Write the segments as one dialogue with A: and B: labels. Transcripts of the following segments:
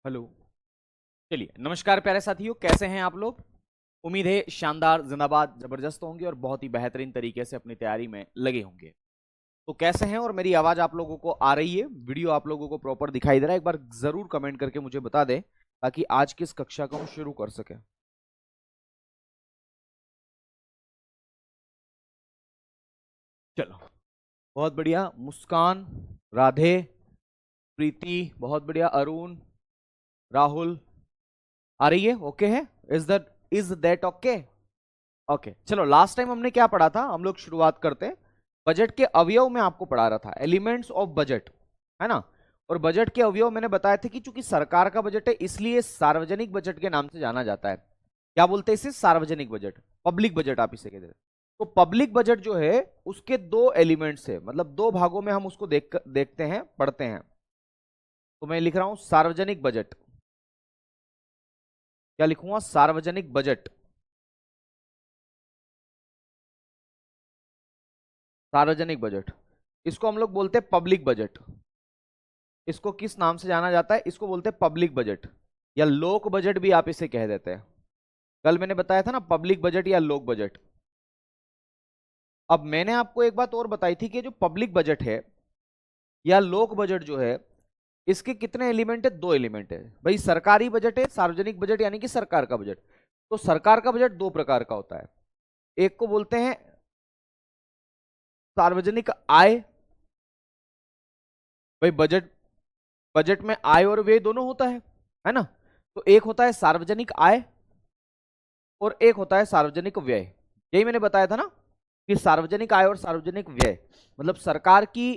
A: Hello. चलिए, नमस्कार प्यारे साथियों, कैसे हैं आप लोग। उम्मीद है शानदार, जिंदाबाद, जबरदस्त होंगे और बहुत ही बेहतरीन तरीके से अपनी तैयारी में लगे होंगे। तो कैसे हैं और मेरी आवाज आप लोगों को आ रही है, वीडियो आप लोगों को प्रॉपर दिखाई दे रहा है, एक बार जरूर कमेंट करके मुझे बता दें ताकि आज की इस कक्षा को हम शुरू कर सकें। चलो, बहुत बढ़िया। मुस्कान, राधे, प्रीति, बहुत बढ़िया। अरुण, राहुल, आ रही है? ओके है? Is that okay? ओके, चलो। लास्ट टाइम हमने क्या पढ़ा था, हम लोग शुरुआत करते हैं। बजट के अवयव में आपको पढ़ा रहा था, एलिमेंट्स ऑफ बजट, है ना। और बजट के अवयव मैंने बताया था कि चूंकि सरकार का बजट है इसलिए सार्वजनिक बजट के नाम से जाना जाता है। क्या बोलते हैं इसे? सार्वजनिक बजट, पब्लिक बजट आप इसे कहते हैं। तो पब्लिक बजट जो है उसके दो एलिमेंट्स है, मतलब दो भागों में हम उसको देखते हैं, पढ़ते हैं। तो मैं लिख रहा हूं सार्वजनिक बजट। क्या लिखूंगा? सार्वजनिक बजट। सार्वजनिक बजट, इसको हम लोग बोलते हैं पब्लिक बजट। इसको किस नाम से जाना जाता है? इसको बोलते हैं पब्लिक बजट या लोक बजट भी आप इसे कह देते हैं। कल मैंने बताया था ना, पब्लिक बजट या लोक बजट। अब मैंने आपको एक बात और बताई थी कि जो पब्लिक बजट है या लोक बजट जो है, इसके कितने एलिमेंट है? दो एलिमेंट है भाई। सरकारी बजट है, सार्वजनिक बजट यानी कि सरकार का बजट। तो सरकार का बजट दो प्रकार का होता है। एक को बोलते हैं सार्वजनिक आय। भाई बजट, बजट में आय और व्यय दोनों होता है ना। तो एक होता है सार्वजनिक आय और एक होता है सार्वजनिक व्यय। यही मैंने बताया था ना कि सार्वजनिक आय और सार्वजनिक व्यय मतलब सरकार की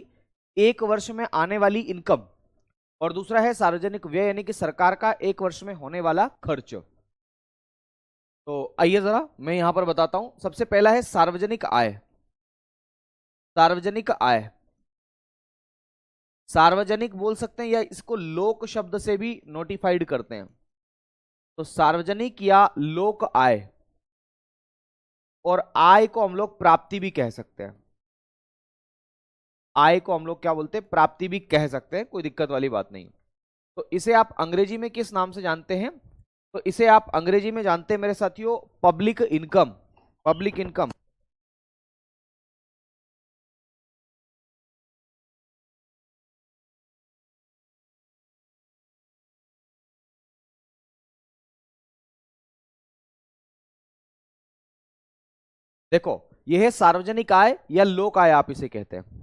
A: एक वर्ष में आने वाली इनकम, और दूसरा है सार्वजनिक व्यय यानी कि सरकार का एक वर्ष में होने वाला खर्च। तो आइए जरा मैं यहां पर बताता हूं। सबसे पहला है सार्वजनिक आय। सार्वजनिक आय, सार्वजनिक बोल सकते हैं या इसको लोक शब्द से भी नोटिफाइड करते हैं। तो सार्वजनिक या लोक आय, और आय को हम लोग प्राप्ति भी कह सकते हैं। आय को हम लोग क्या बोलते हैं? प्राप्ति भी कह सकते हैं, कोई दिक्कत वाली बात नहीं। तो इसे आप अंग्रेजी में किस नाम से जानते हैं? तो इसे आप अंग्रेजी में जानते हैं मेरे साथियों, पब्लिक इनकम। Public income. देखो, यह है सार्वजनिक आय या लोक आय आप इसे कहते हैं।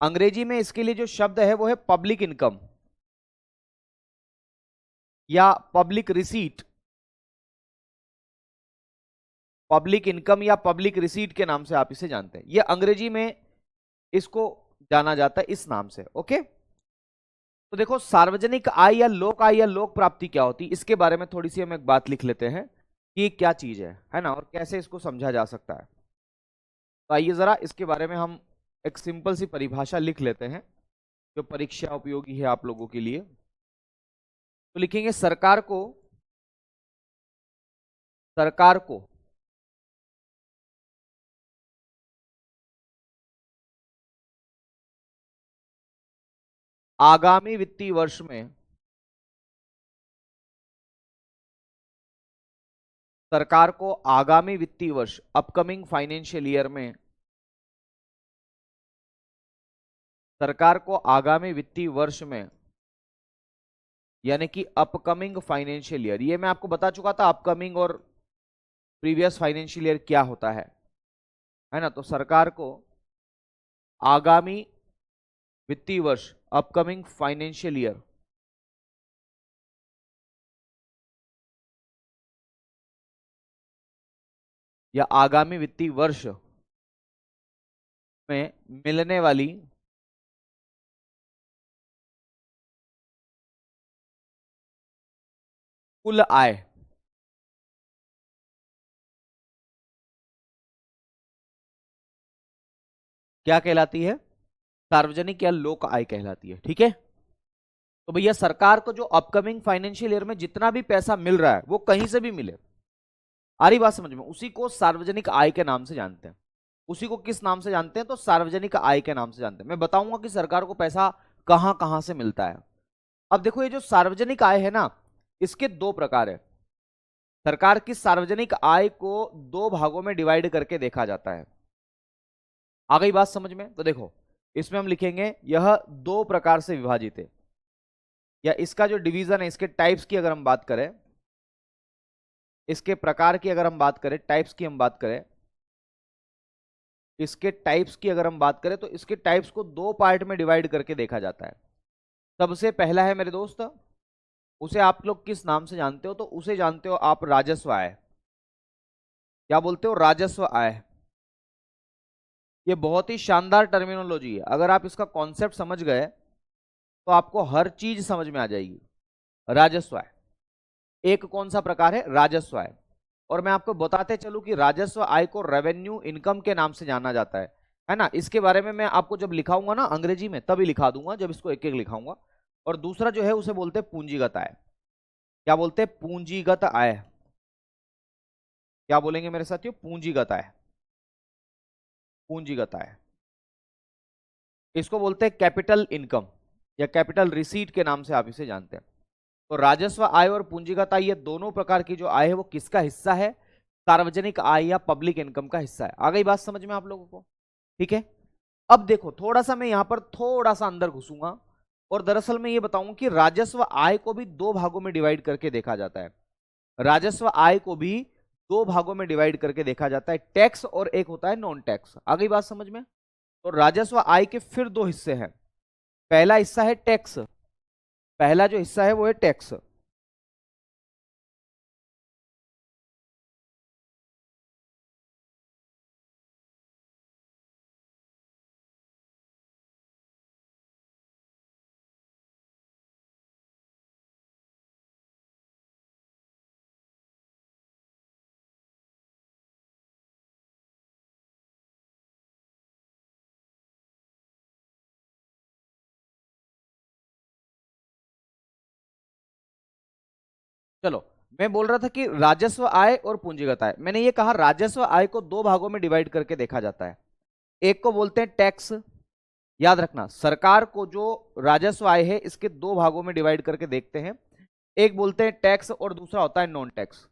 A: अंग्रेजी में इसके लिए जो शब्द है वो है पब्लिक इनकम या पब्लिक रिसीट। पब्लिक इनकम या पब्लिक रिसीट के नाम से आप इसे जानते हैं। यह अंग्रेजी में इसको जाना जाता है इस नाम से। ओके, तो देखो, सार्वजनिक आय या लोक प्राप्ति क्या होती है, इसके बारे में थोड़ी सी हम एक बात लिख लेते हैं कि क्या चीज है ना, और कैसे इसको समझा जा सकता है। तो आइए जरा इसके बारे में हम एक सिंपल सी परिभाषा लिख लेते हैं जो परीक्षा उपयोगी है आप लोगों के लिए। तो लिखेंगे सरकार को आगामी वित्तीय वर्ष में, सरकार को आगामी वित्तीय वर्ष, अपकमिंग फाइनेंशियल ईयर में, सरकार को आगामी वित्तीय वर्ष में यानी कि अपकमिंग फाइनेंशियल ईयर, ये मैं आपको बता चुका था अपकमिंग और प्रीवियस फाइनेंशियल ईयर क्या होता है ना। तो सरकार को आगामी वित्तीय वर्ष, अपकमिंग फाइनेंशियल ईयर, या आगामी वित्तीय वर्ष में मिलने वाली कुल आय, क्या कहलाती है? सार्वजनिक या लोक आय कहलाती है। ठीक है, तो भैया सरकार को जो अपकमिंग फाइनेंशियल ईयर में जितना भी पैसा मिल रहा है वो कहीं से भी मिले, आ रही बात समझ में, उसी को सार्वजनिक आय के नाम से जानते हैं। उसी को किस नाम से जानते हैं? तो सार्वजनिक आय के नाम से जानते हैं। मैं बताऊंगा कि सरकार को पैसा कहां कहां से मिलता है। अब देखो ये जो सार्वजनिक आय है ना, इसके दो प्रकार है। सरकार की सार्वजनिक आय को दो भागों में डिवाइड करके देखा जाता है। आ गई बात समझ में? तो देखो इसमें हम लिखेंगे यह दो प्रकार से विभाजित है, या इसका जो डिवीजन है, इसके टाइप्स की अगर हम बात करें, इसके प्रकार की अगर हम बात करें, टाइप्स की हम बात करें, इसके टाइप्स की अगर हम बात करें, तो इसके टाइप्स को दो पार्ट में डिवाइड करके देखा जाता है। सबसे पहला है मेरे दोस्त, उसे आप लोग किस नाम से जानते हो? तो उसे जानते हो आप राजस्व आय। क्या बोलते हो? राजस्व आय। ये बहुत ही शानदार टर्मिनोलॉजी है। अगर आप इसका कॉन्सेप्ट समझ गए तो आपको हर चीज समझ में आ जाएगी। राजस्व आय एक कौन सा प्रकार है? राजस्व आय। और मैं आपको बताते चलूं कि राजस्व आय को रेवेन्यू इनकम के नाम से जाना जाता है ना। इसके बारे में मैं आपको जब लिखाऊंगा ना अंग्रेजी में, तभी लिखा दूंगा, जब इसको एक एक लिखाऊंगा। और दूसरा जो है उसे बोलते हैं पूंजीगत आय। क्या बोलते हैं? पूंजीगत आय। क्या बोलेंगे मेरे साथियों? पूंजीगत आय। पूंजीगत आय इसको बोलते हैं कैपिटल इनकम या कैपिटल रिसीट के नाम से आप इसे जानते हैं। तो राजस्व आय और पूंजीगत आय, ये दोनों प्रकार की जो आय है वो किसका हिस्सा है? सार्वजनिक आय या पब्लिक इनकम का हिस्सा है। आ गई बात समझ में आप लोगों को? ठीक है। अब देखो थोड़ा सा मैं यहां पर थोड़ा सा अंदर घुसूंगा, और दरअसल मैं ये बताऊं कि राजस्व आय को भी दो भागों में डिवाइड करके देखा जाता है। राजस्व आय को भी दो भागों में डिवाइड करके देखा जाता है, टैक्स और एक होता है नॉन टैक्स। आ गई बात समझ में? तो राजस्व आय के फिर दो हिस्से हैं। पहला हिस्सा है टैक्स। पहला जो हिस्सा है वो है टैक्स। चलो, मैं बोल रहा था कि राजस्व आय और पूंजीगत आय, मैंने ये कहा राजस्व आय को दो भागों में डिवाइड करके देखा जाता है। एक को बोलते हैं टैक्स। याद रखना, सरकार को जो राजस्व आय है इसके दो भागों में डिवाइड करके देखते हैं। एक बोलते हैं टैक्स और दूसरा होता है नॉन टैक्स।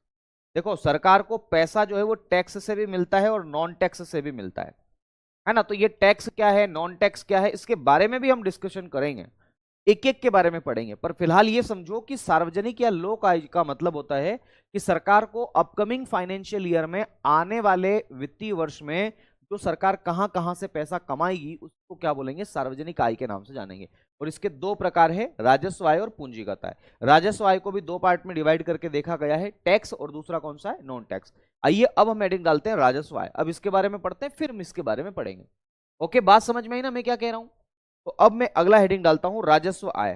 A: देखो सरकार को पैसा जो है वो टैक्स से भी मिलता है और नॉन टैक्स से भी मिलता है ना। तो ये टैक्स क्या है, नॉन टैक्स क्या है, इसके बारे में भी हम डिस्कशन करेंगे, एक एक के बारे में पढ़ेंगे। पर फिलहाल ये समझो कि सार्वजनिक या लोक आय का मतलब होता है कि सरकार को अपकमिंग फाइनेंशियल ईयर में, आने वाले वित्तीय वर्ष में, जो सरकार कहां कहां से पैसा कमाएगी उसको क्या बोलेंगे? सार्वजनिक आय के नाम से जानेंगे। और इसके दो प्रकार है, राजस्व आय और पूंजीगत आय। राजस्व आय को भी दो पार्ट में डिवाइड करके देखा गया है, टैक्स और दूसरा कौन सा है? Non tax. आइए अब हम हेडिंग डालते हैं राजस्व आय। अब इसके बारे में पढ़ते हैं, फिर हम इसके बारे में पढ़ेंगे। ओके, बात समझ में आई ना मैं क्या कह रहा हूं? तो अब मैं अगला हेडिंग डालता हूं, राजस्व आय।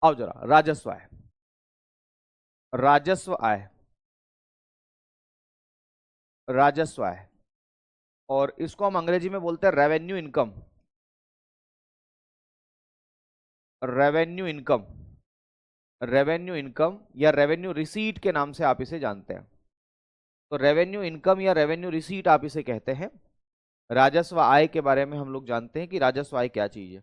A: आओ जरा, राजस्व आय। राजस्व आय। राजस्व आय, और इसको हम अंग्रेजी में बोलते हैं revenue income. Revenue income, revenue income या रेवेन्यू रिसीट के नाम से आप इसे जानते हैं। तो रेवेन्यू इनकम या रेवेन्यू रिसीट आप इसे कहते हैं। राजस्व आय के बारे में हम लोग जानते हैं कि राजस्व आय क्या चीज है।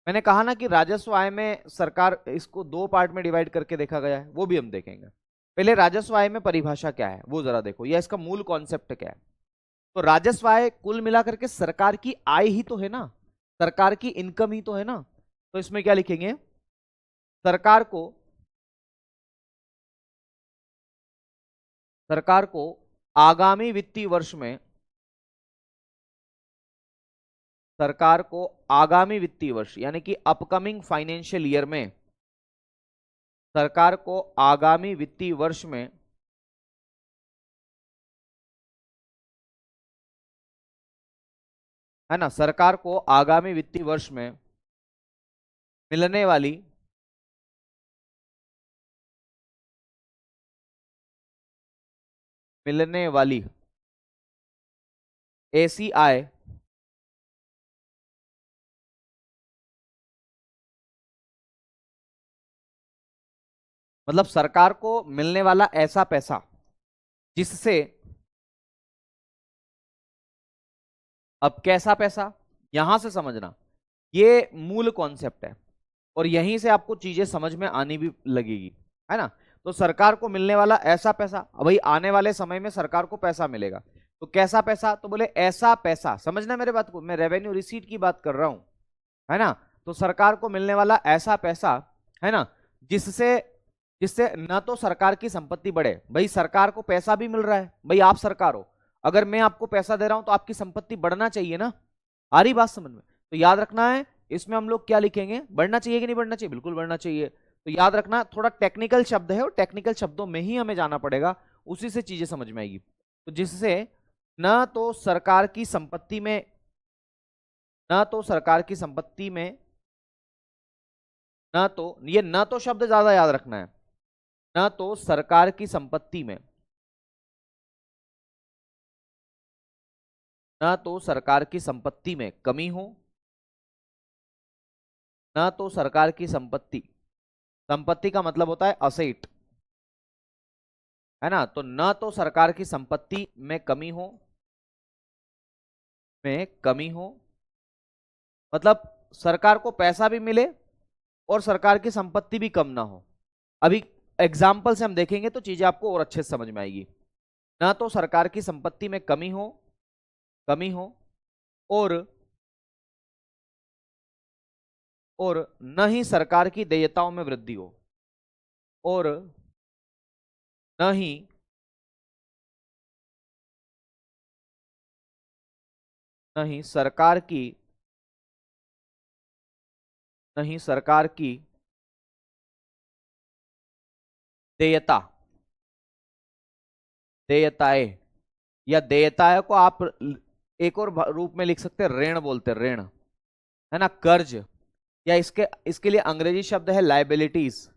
A: मैंने कहा ना कि राजस्व आय में सरकार, इसको दो पार्ट में डिवाइड करके देखा गया है, वो भी हम देखेंगे। पहले राजस्व आय में परिभाषा क्या है वो जरा देखो, या इसका मूल कॉन्सेप्ट क्या है। तो राजस्व आय कुल मिलाकर के सरकार की आय ही तो है ना, सरकार की इनकम ही तो है ना। तो इसमें क्या लिखेंगे? सरकार को, सरकार को आगामी वित्तीय वर्ष में, सरकार को आगामी वित्तीय वर्ष यानी कि अपकमिंग फाइनेंशियल ईयर में, सरकार को आगामी वित्तीय वर्ष में है ना, सरकार को आगामी वित्तीय वर्ष में मिलने वाली, मिलने वाली ऐसी आय, मतलब सरकार को मिलने वाला ऐसा पैसा जिससे, अब कैसा पैसा, यहां से समझना, ये मूल कॉन्सेप्ट है। और यहीं से आपको चीजें समझ में आनी भी लगेगी, है ना। तो सरकार को मिलने वाला ऐसा पैसा, भाई आने वाले समय में सरकार को पैसा मिलेगा, तो कैसा पैसा, तो बोले ऐसा पैसा, समझना मेरे बात को, मैं रेवेन्यू रिसीट की बात कर रहा हूं, है ना। तो सरकार को मिलने वाला ऐसा पैसा, है ना, जिससे जिससे न तो सरकार की संपत्ति बढ़े, भाई सरकार को पैसा भी मिल रहा है, भाई आप सरकार हो, अगर मैं आपको पैसा दे रहा हूं तो आपकी संपत्ति बढ़ना चाहिए ना, आ रही बात समझ में। तो याद रखना है इसमें हम लोग क्या लिखेंगे, बढ़ना चाहिए कि नहीं बढ़ना चाहिए, बिल्कुल बढ़ना चाहिए। तो याद रखना थोड़ा टेक्निकल शब्द है और टेक्निकल शब्दों में ही हमें जाना पड़ेगा, उसी से चीजें समझ में आएगी। तो जिससे न तो सरकार की संपत्ति में, न तो सरकार की संपत्ति में, न तो ये न तो शब्द ज्यादा याद रखना है, न तो सरकार की संपत्ति में, न तो सरकार की संपत्ति में कमी हो, न तो सरकार की संपत्ति, संपत्ति का मतलब होता है असेट, है ना। तो न तो सरकार की संपत्ति में कमी हो, मतलब सरकार को पैसा भी मिले और सरकार की संपत्ति भी कम ना हो। अभी एग्जाम्पल से हम देखेंगे तो चीजें आपको और अच्छे से समझ में आएगी। ना तो सरकार की संपत्ति में कमी हो और न ही सरकार की देयताओं में वृद्धि हो, और न ही सरकार की देयताएं, या देयताएं को आप एक और रूप में लिख सकते हैं, ऋण बोलते हैं, ऋण, है ना, कर्ज, या इसके लिए अंग्रेजी शब्द है लाइबिलिटीज।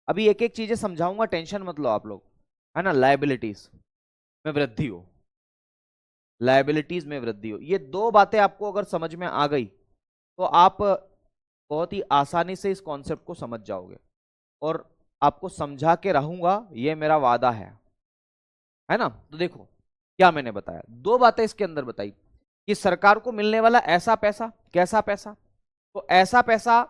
A: अभी एक एक चीजें समझाऊंगा, टेंशन मत लो आप लोग, है ना। लाइबिलिटीज में वृद्धि हो, लाइबिलिटीज में वृद्धि हो, ये दो बातें आपको अगर समझ में आ गई तो आप बहुत ही आसानी से इस कॉन्सेप्ट को समझ जाओगे, और आपको समझा के रहूंगा, ये मेरा वादा है ना। तो देखो क्या मैंने बताया, दो बातें इसके अंदर बताई कि सरकार को मिलने वाला ऐसा पैसा, कैसा पैसा, तो ऐसा पैसा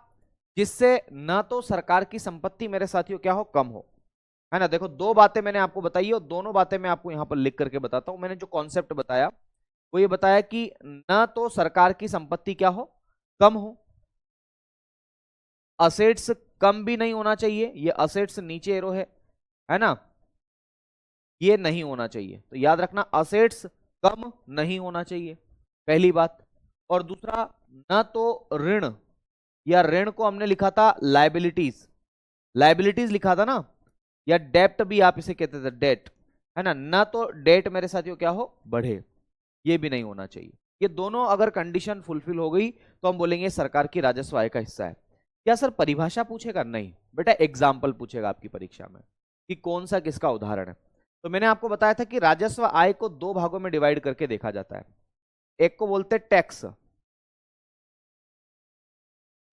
A: जिससे न तो सरकार की संपत्ति मेरे साथियों क्या हो, कम हो, है ना। देखो दो बातें मैंने आपको बताई और दोनों बातें मैं आपको यहां पर लिख करके बताता हूं। मैंने जो कॉन्सेप्ट बताया वो ये बताया कि न तो सरकार की संपत्ति क्या हो, कम हो, असेट्स कम भी नहीं होना चाहिए, ये असेट्स नीचे एरो है ना, ये नहीं होना चाहिए। तो याद रखना असेट्स कम नहीं होना चाहिए, पहली बात। और दूसरा, न तो ऋण, या ऋण को हमने लिखा था लाइबिलिटीज, लाइबिलिटीज लिखा था ना, या डेप्ट भी आप इसे कहते थे, डेट, है ना। न तो डेट मेरे साथियों क्या हो, बढ़े, ये भी नहीं होना चाहिए। ये दोनों अगर कंडीशन फुलफिल हो गई तो हम बोलेंगे सरकार की राजस्व आय का हिस्सा है। क्या सर परिभाषा पूछेगा? नहीं बेटा, एग्जाम्पल पूछेगा आपकी परीक्षा में कि कौन सा किसका उदाहरण है। तो मैंने आपको बताया था कि राजस्व आय को दो भागों में डिवाइड करके देखा जाता है, एक को बोलते हैं टैक्स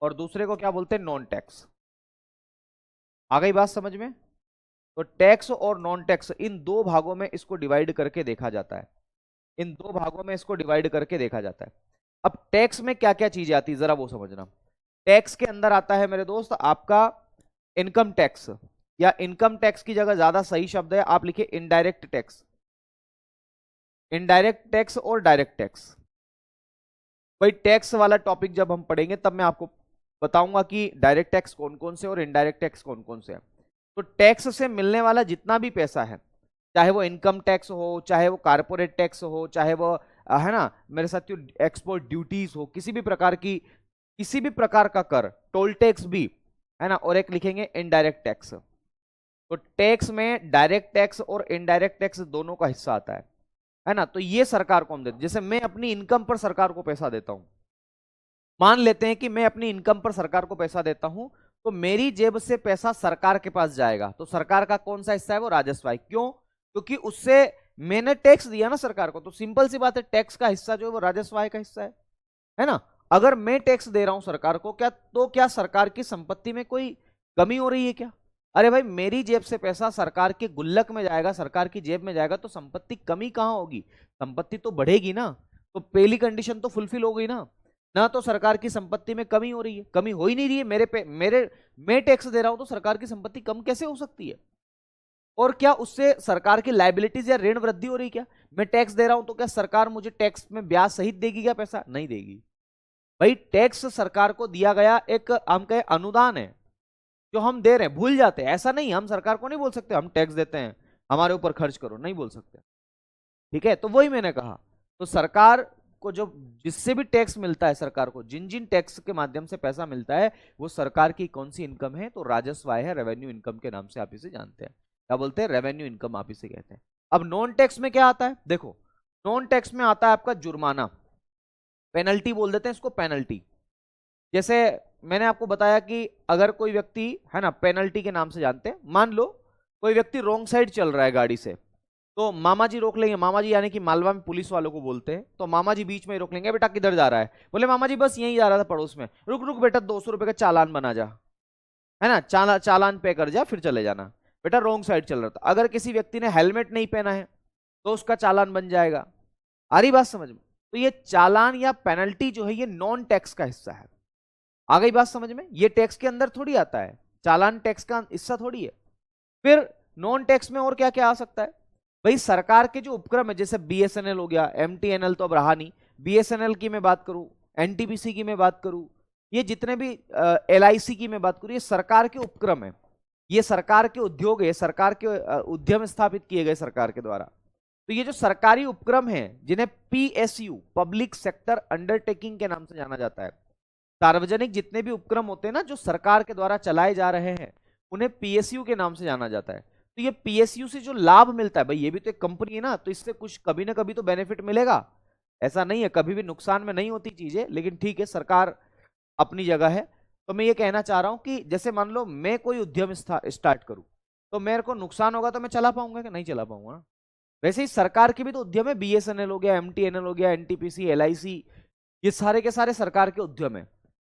A: और दूसरे को क्या बोलते हैं, नॉन टैक्स। आ गई बात समझ में? तो टैक्स और नॉन टैक्स, इन दो भागों में इसको डिवाइड करके देखा जाता है, इन दो भागों में इसको डिवाइड करके देखा जाता है। अब टैक्स में क्या क्या चीजें आती है जरा वो समझना। टैक्स के अंदर आता है मेरे दोस्त आपका इनकम टैक्स, या इनकम टैक्स की जगह ज्यादा सही शब्द है आप लिखिए इनडायरेक्ट टैक्स, इनडायरेक्ट टैक्स और डायरेक्ट टैक्स। भाई टैक्स वाला टॉपिक जब हम पढ़ेंगे तब मैं आपको बताऊंगा कि डायरेक्ट टैक्स कौन कौन से और इनडायरेक्ट टैक्स कौन कौन से हैं। तो टैक्स से मिलने वाला जितना भी पैसा है, चाहे वो इनकम टैक्स हो, चाहे वो कारपोरेट टैक्स हो, चाहे वो है ना मेरे साथियों एक्सपोर्ट ड्यूटीज हो, किसी भी प्रकार का कर, टोल टैक्स भी, है ना, और एक लिखेंगे इनडायरेक्ट टैक्स। तो टैक्स में डायरेक्ट टैक्स और इनडायरेक्ट टैक्स दोनों का हिस्सा आता है ना। तो ये सरकार को हम देते, जैसे मैं अपनी इनकम पर सरकार को पैसा देता हूं, मान लेते हैं कि मैं अपनी इनकम पर सरकार को पैसा देता हूं, तो मेरी जेब से पैसा सरकार के पास जाएगा, तो सरकार का कौन सा हिस्सा है, वो राजस्व आय। क्यों? क्योंकि उससे मैंने टैक्स दिया ना सरकार को, तो सिंपल सी बात है टैक्स का हिस्सा जो है वो राजस्व आय का हिस्सा है ना। अगर मैं टैक्स दे रहा हूं सरकार को, क्या सरकार की संपत्ति में कोई कमी हो रही है क्या? अरे भाई मेरी जेब से पैसा सरकार के गुल्लक में जाएगा, सरकार की जेब में जाएगा, तो संपत्ति कमी कहां होगी, संपत्ति तो बढ़ेगी ना। तो पहली कंडीशन तो फुलफिल हो गई ना। ना तो सरकार की संपत्ति में कमी हो रही है, कमी हो ही नहीं रही है। मैं टैक्स दे रहा हूं तो सरकार की संपत्ति कम कैसे हो सकती है? और क्या उससे सरकार की लायबिलिटीज या ऋण वृद्धि हो रही? क्या मैं टैक्स दे रहा हूं तो क्या सरकार मुझे टैक्स में ब्याज सहित देगी? क्या पैसा नहीं देगी भाई। टैक्स सरकार को दिया गया एक हम कहे अनुदान है जो हम दे रहे हैं, भूल जाते हैं। ऐसा नहीं, हम सरकार को नहीं बोल सकते हम टैक्स देते हैं हमारे ऊपर खर्च करो, नहीं बोल सकते। ठीक है, तो वही मैंने कहा। तो सरकार को जो जिससे भी टैक्स मिलता है, सरकार को जिन जिन टैक्स के माध्यम से पैसा मिलता है वो सरकार की कौन सी इनकम है? तो राजस्व आय है, रेवेन्यू इनकम के नाम से आप इसे जानते हैं। क्या बोलते हैं? रेवेन्यू इनकम आप इसे कहते हैं। अब नॉन टैक्स में क्या आता है? देखो, नॉन टैक्स में आता है आपका जुर्माना, पेनल्टी बोल देते हैं इसको, पेनल्टी। जैसे मैंने आपको बताया कि अगर कोई व्यक्ति है ना, पेनल्टी के नाम से जानते हैं, मान लो कोई व्यक्ति रॉन्ग साइड चल रहा है गाड़ी से, तो मामा जी रोक लेंगे। मामा जी यानी कि मालवा में पुलिस वालों को बोलते हैं, तो मामा जी बीच में ही रोक लेंगे। बेटा किधर जा रहा है? बोले मामा जी बस यहीं जा रहा था पड़ोस में। रुक रुक बेटा, 200 रुपए का चालान बना जा, है ना, चालान पे कर जा, फिर चले जाना। बेटा रॉन्ग साइड चल रहा था। अगर किसी व्यक्ति ने हेलमेट नहीं पहना है तो उसका चालान बन जाएगा। आ रही बात समझ में? तो ये चालान या पेनल्टी जो है ये नॉन टैक्स का हिस्सा है। आ गई बात समझ में? ये टैक्स के अंदर थोड़ी आता है, चालान टैक्स का हिस्सा थोड़ी है। फिर नॉन टैक्स में और क्या क्या आ सकता है भाई? सरकार के जो उपक्रम है, जैसे बीएसएनएल हो गया, एमटीएनएल तो अब रहा नहीं, बीएसएनएल की मैं बात करूं, एनटीपीसी की मैं बात करूं, ये जितने भी एलआईसी की मैं बात करूं, ये सरकार के उपक्रम है, ये सरकार के उद्योग है, सरकार के उद्यम स्थापित किए गए सरकार के द्वारा। तो ये जो सरकारी उपक्रम है जिन्हें पीएसयू, पब्लिक सेक्टर अंडरटेकिंग के नाम से जाना जाता है, सार्वजनिक जितने भी उपक्रम होते हैं ना जो सरकार के द्वारा चलाए जा रहे हैं, उन्हें पीएसयू के नाम से जाना जाता है। तो ये पीएसयू से जो लाभ मिलता है भाई, ये भी तो एक कंपनी है ना, तो इससे कुछ कभी ना कभी तो बेनिफिट मिलेगा। ऐसा नहीं है, कभी भी नुकसान में नहीं होती चीजें, लेकिन ठीक है, सरकार अपनी जगह है। तो मैं ये कहना चाह रहा हूं कि जैसे मान लो मैं कोई उद्यम स्टार्ट करूं, तो मेरे को नुकसान होगा तो मैं चला पाऊंगा कि नहीं चला पाऊंगा? वैसे ही सरकार के भी तो उद्यम है, बीएसएनएल हो गया, एमटीएनएल हो गया, एनटीपीसी, एलआईसी, ये सारे के सारे सरकार के उद्यम है।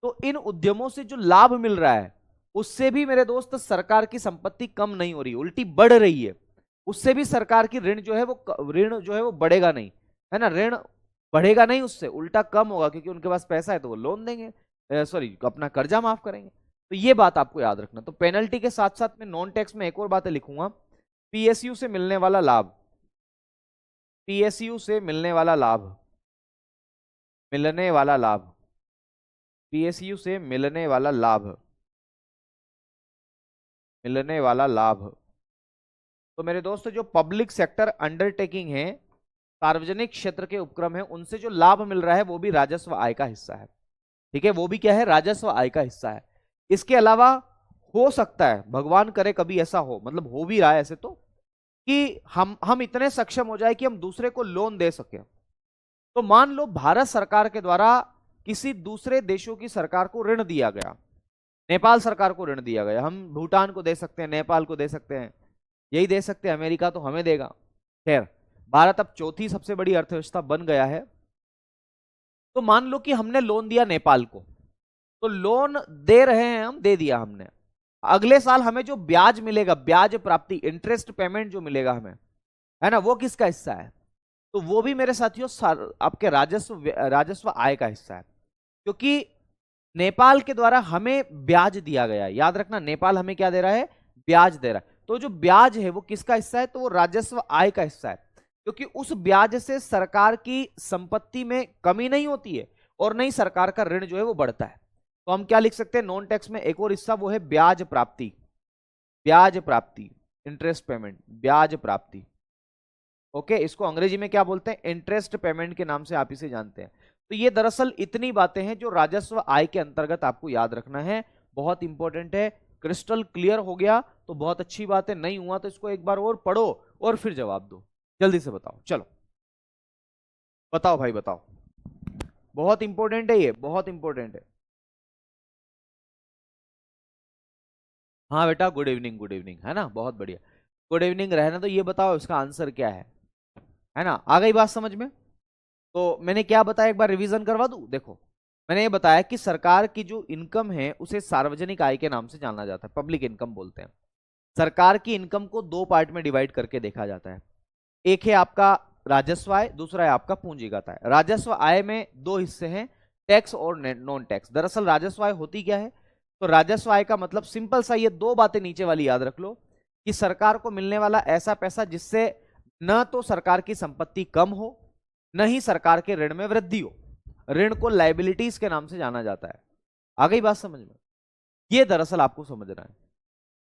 A: तो इन उद्यमों से जो लाभ मिल रहा है उससे भी मेरे दोस्त सरकार की संपत्ति कम नहीं हो रही, उल्टी बढ़ रही है। उससे भी सरकार की ऋण जो है वो बढ़ेगा नहीं, है ना, ऋण बढ़ेगा नहीं, उससे उल्टा कम होगा, क्योंकि उनके पास पैसा है तो वो लोन देंगे, सॉरी अपना कर्जा माफ करेंगे। तो ये बात आपको याद रखना। तो पेनल्टी के साथ साथ में नॉन टैक्स में एक और बातें लिखूंगा, पीएसयू से मिलने वाला लाभ, पीएसयू से मिलने वाला लाभ, मिलने वाला लाभ, पीएसयू से मिलने वाला लाभ, मिलने वाला लाभ। तो मेरे दोस्त जो पब्लिक सेक्टर अंडरटेकिंग है, सार्वजनिक क्षेत्र के उपक्रम है, उनसे जो लाभ मिल रहा है वो भी राजस्व आय का हिस्सा है। ठीक है, वो भी क्या है? राजस्व आय का हिस्सा है। इसके अलावा हो सकता है, भगवान करे कभी ऐसा हो, मतलब हो भी रहा है ऐसे तो, कि हम इतने सक्षम हो जाए कि हम दूसरे को लोन दे सके। तो मान लो भारत सरकार के द्वारा किसी दूसरे देशों की सरकार को ऋण दिया गया, नेपाल सरकार को ऋण दिया गया, हम भूटान को दे सकते हैं, नेपाल को दे सकते हैं, यही दे सकते हैं, अमेरिका तो हमें देगा। खैर, भारत अब चौथी सबसे बड़ी अर्थव्यवस्था बन गया है। तो मान लो कि हमने लोन दिया नेपाल को, तो लोन दे रहे हैं हम, दे दिया हमने, अगले साल हमें जो ब्याज मिलेगा, ब्याज प्राप्ति, इंटरेस्ट पेमेंट जो मिलेगा हमें, है ना, वो किसका हिस्सा है? तो वो भी मेरे साथियों आपके राजस्व आय का हिस्सा है, क्योंकि नेपाल के द्वारा हमें ब्याज दिया गया है। याद रखना, नेपाल हमें क्या दे रहा है? ब्याज दे रहा है। तो जो ब्याज है वो किसका हिस्सा है? तो वो राजस्व आय का हिस्सा है, क्योंकि उस ब्याज से सरकार की संपत्ति में कमी नहीं होती है और नहीं सरकार का ऋण जो है वो बढ़ता है। तो हम क्या लिख सकते हैं नॉन टैक्स में? एक और हिस्सा वो है ब्याज प्राप्ति, ब्याज प्राप्ति, इंटरेस्ट पेमेंट, ब्याज प्राप्ति। ओके, इसको अंग्रेजी में क्या बोलते हैं? इंटरेस्ट पेमेंट के नाम से आप इसे जानते हैं। तो ये दरअसल इतनी बातें हैं जो राजस्व आय के अंतर्गत आपको याद रखना है, बहुत इंपॉर्टेंट है। क्रिस्टल क्लियर हो गया तो बहुत अच्छी बात है, नहीं हुआ तो इसको एक बार और पढ़ो और फिर जवाब दो। जल्दी से बताओ, चलो बताओ भाई बताओ, बहुत इंपॉर्टेंट है ये, बहुत इंपॉर्टेंट है। हाँ बेटा, गुड इवनिंग, गुड इवनिंग, है ना, बहुत बढ़िया, गुड इवनिंग रहना। तो ये बताओ इसका आंसर क्या है ना? आ गई बात समझ में? तो मैंने क्या बताया, एक बार रिवीजन करवा दूं। देखो, मैंने ये बताया कि सरकार की जो इनकम है उसे सार्वजनिक आय के नाम से जाना जाता है, पब्लिक इनकम बोलते हैं। सरकार की इनकम को दो पार्ट में डिवाइड करके देखा जाता है, एक है आपका राजस्व आय, दूसरा है आपका पूंजीगत आय। राजस्व आय में दो हिस्से हैं, टैक्स और नॉन टैक्स। दरअसल राजस्व आय होती क्या है? तो राजस्व आय का मतलब सिंपल सा, ये दो बातें नीचे वाली याद रख लो कि सरकार को मिलने वाला ऐसा पैसा जिससे न तो सरकार की संपत्ति कम हो, न ही सरकार के ऋण में वृद्धि हो। ऋण को लाइबिलिटीज के नाम से जाना जाता है। आ गई बात समझ में? ये दरअसल आपको समझना है।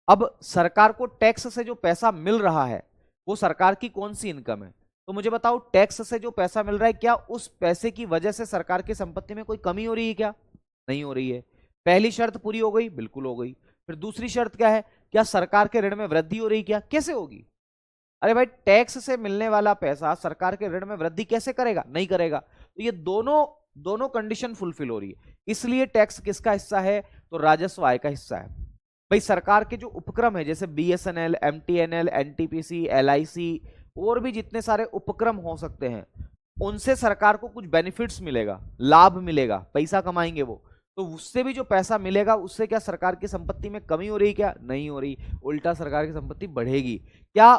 A: अब सरकार को टैक्स से जो पैसा मिल रहा है वो सरकार की कौन सी इनकम है? तो मुझे बताओ, टैक्स से जो पैसा मिल रहा है, क्या उस पैसे की वजह से सरकार की संपत्ति में कोई कमी हो रही है क्या? नहीं हो रही है। पहली शर्त पूरी हो गई? बिल्कुल हो गई। फिर दूसरी शर्त क्या है? क्या सरकार के ऋण में वृद्धि हो रही? क्या कैसे होगी? अरे भाई, टैक्स से मिलने वाला पैसा सरकार के ऋण में वृद्धि कैसे करेगा? नहीं करेगा। तो ये दोनों दोनों कंडीशन फुलफिल हो रही है, इसलिए टैक्स किसका हिस्सा है? तो राजस्व आय का हिस्सा है। भाई सरकार के जो उपक्रम है, जैसे बीएसएनएल, एमटीएनएल, एनटीपीसी, एलआईसी और भी जितने सारे उपक्रम हो सकते हैं, उनसे सरकार को कुछ बेनिफिट्स मिलेगा, लाभ मिलेगा, पैसा कमाएंगे वो। तो उससे भी जो पैसा मिलेगा उससे क्या सरकार की संपत्ति में कमी हो रही? क्या नहीं हो रही, उल्टा सरकार की संपत्ति बढ़ेगी। क्या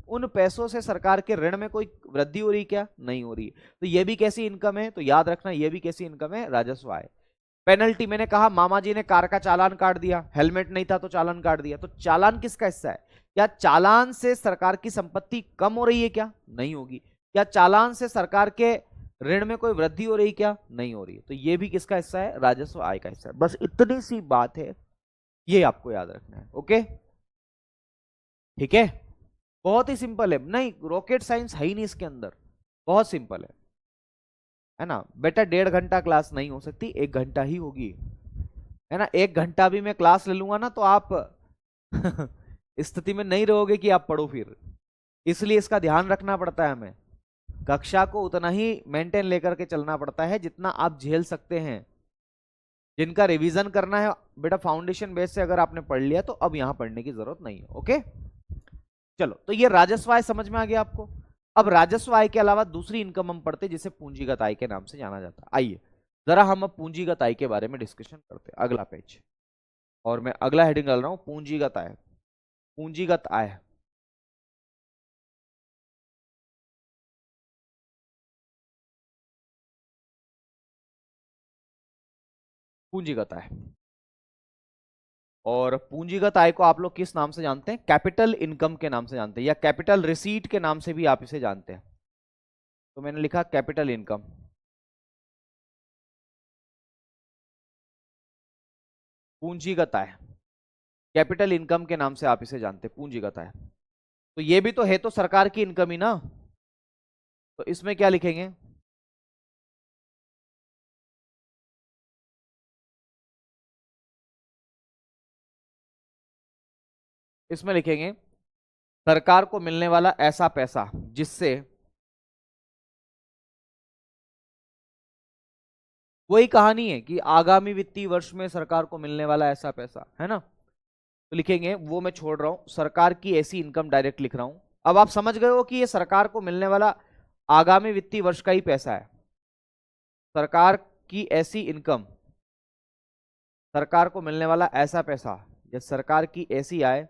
A: उन पैसों से सरकार के ऋण में कोई वृद्धि हो रही? क्या नहीं हो रही। तो ये भी कैसी इनकम है? तो याद रखना, ये भी कैसी इनकम है? राजस्व आय। पेनल्टी, मैंने कहा मामा जी ने कार का चालान काट दिया, हेलमेट नहीं था तो चालान काट दिया, तो चालान किसका हिस्सा है? क्या चालान से सरकार की संपत्ति कम हो रही है? क्या नहीं होगी। क्या चालान से सरकार के ऋण में कोई वृद्धि हो रही? क्या नहीं हो रही। तो ये भी किसका हिस्सा है? राजस्व आय का हिस्सा है। बस इतनी सी बात है, ये आपको याद रखना है। ओके, ठीक है, बहुत ही सिंपल है। नहीं, रॉकेट साइंस है ही नहीं इसके अंदर, बहुत सिंपल है ना बेटा। 1.5 घंटा क्लास नहीं हो सकती, 1 घंटा ही होगी, है ना। 1 घंटा भी मैं क्लास ले लूंगा ना तो आप स्थिति में नहीं रहोगे कि आप पढ़ो फिर, इसलिए इसका ध्यान रखना पड़ता है हमें। कक्षा को उतना ही मेंटेन लेकर के चलना पड़ता है जितना आप झेल सकते हैं। जिनका रिवीजन करना है बेटा, फाउंडेशन बेस से अगर आपने पढ़ लिया तो अब यहां पढ़ने की जरूरत नहीं है। ओके, चलो, तो ये राजस्व आय समझ में आ गया आपको। अब राजस्व आय के अलावा दूसरी इनकम हम पढ़ते जिसे पूंजीगत आय के नाम से जाना जाता है। आइए जरा हम अब पूंजीगत आय के बारे में डिस्कशन करते हैं। अगला पेज, और मैं अगला हेडिंग डाल रहा हूं, पूंजीगत आय। पूंजीगत आय, पूंजीगत आय। और पूंजीगत आय को आप लोग किस नाम से जानते हैं? कैपिटल इनकम के नाम से जानते हैं, या कैपिटल रिसीट के नाम से भी आप इसे जानते हैं। तो मैंने लिखा कैपिटल इनकम। पूंजीगत आय, कैपिटल इनकम के नाम से आप इसे जानते हैं, पूंजीगत आय। तो ये भी तो है, तो सरकार की इनकम ही ना। तो इसमें क्या लिखेंगे? इसमें लिखेंगे सरकार को मिलने वाला ऐसा पैसा जिससे, वही कहानी है कि आगामी वित्तीय वर्ष में सरकार को मिलने वाला ऐसा पैसा, है ना। तो लिखेंगे, वो मैं छोड़ रहा हूं, सरकार की ऐसी इनकम डायरेक्ट लिख रहा हूं। अब आप समझ गए हो कि ये सरकार को मिलने वाला आगामी वित्तीय वर्ष का ही पैसा है। सरकार की ऐसी इनकम, सरकार को मिलने वाला ऐसा पैसा, या सरकार की ऐसी आय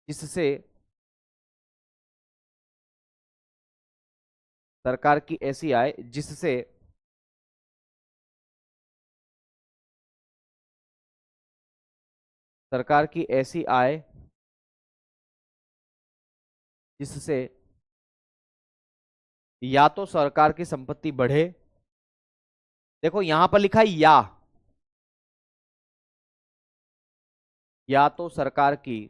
A: जिससे, सरकार की ऐसी आय जिससे सरकार की ऐसी आय जिससे या तो सरकार की संपत्ति बढ़े, देखो यहां पर लिखा है या तो सरकार की,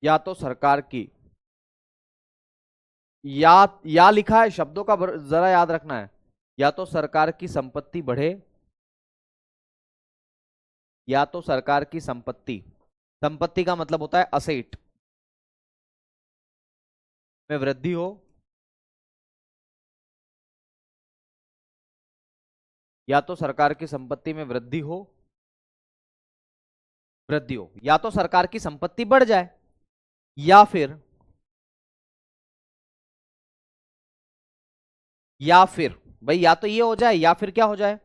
A: या तो सरकार की, या लिखा है, शब्दों का जरा याद रखना है। या तो सरकार की संपत्ति बढ़े, या तो सरकार की संपत्ति, संपत्ति का मतलब होता है असेट, में वृद्धि हो, या तो सरकार की संपत्ति में वृद्धि हो, या तो सरकार की संपत्ति बढ़ जाए, या फिर भाई, या तो ये हो जाए या फिर क्या हो जाए,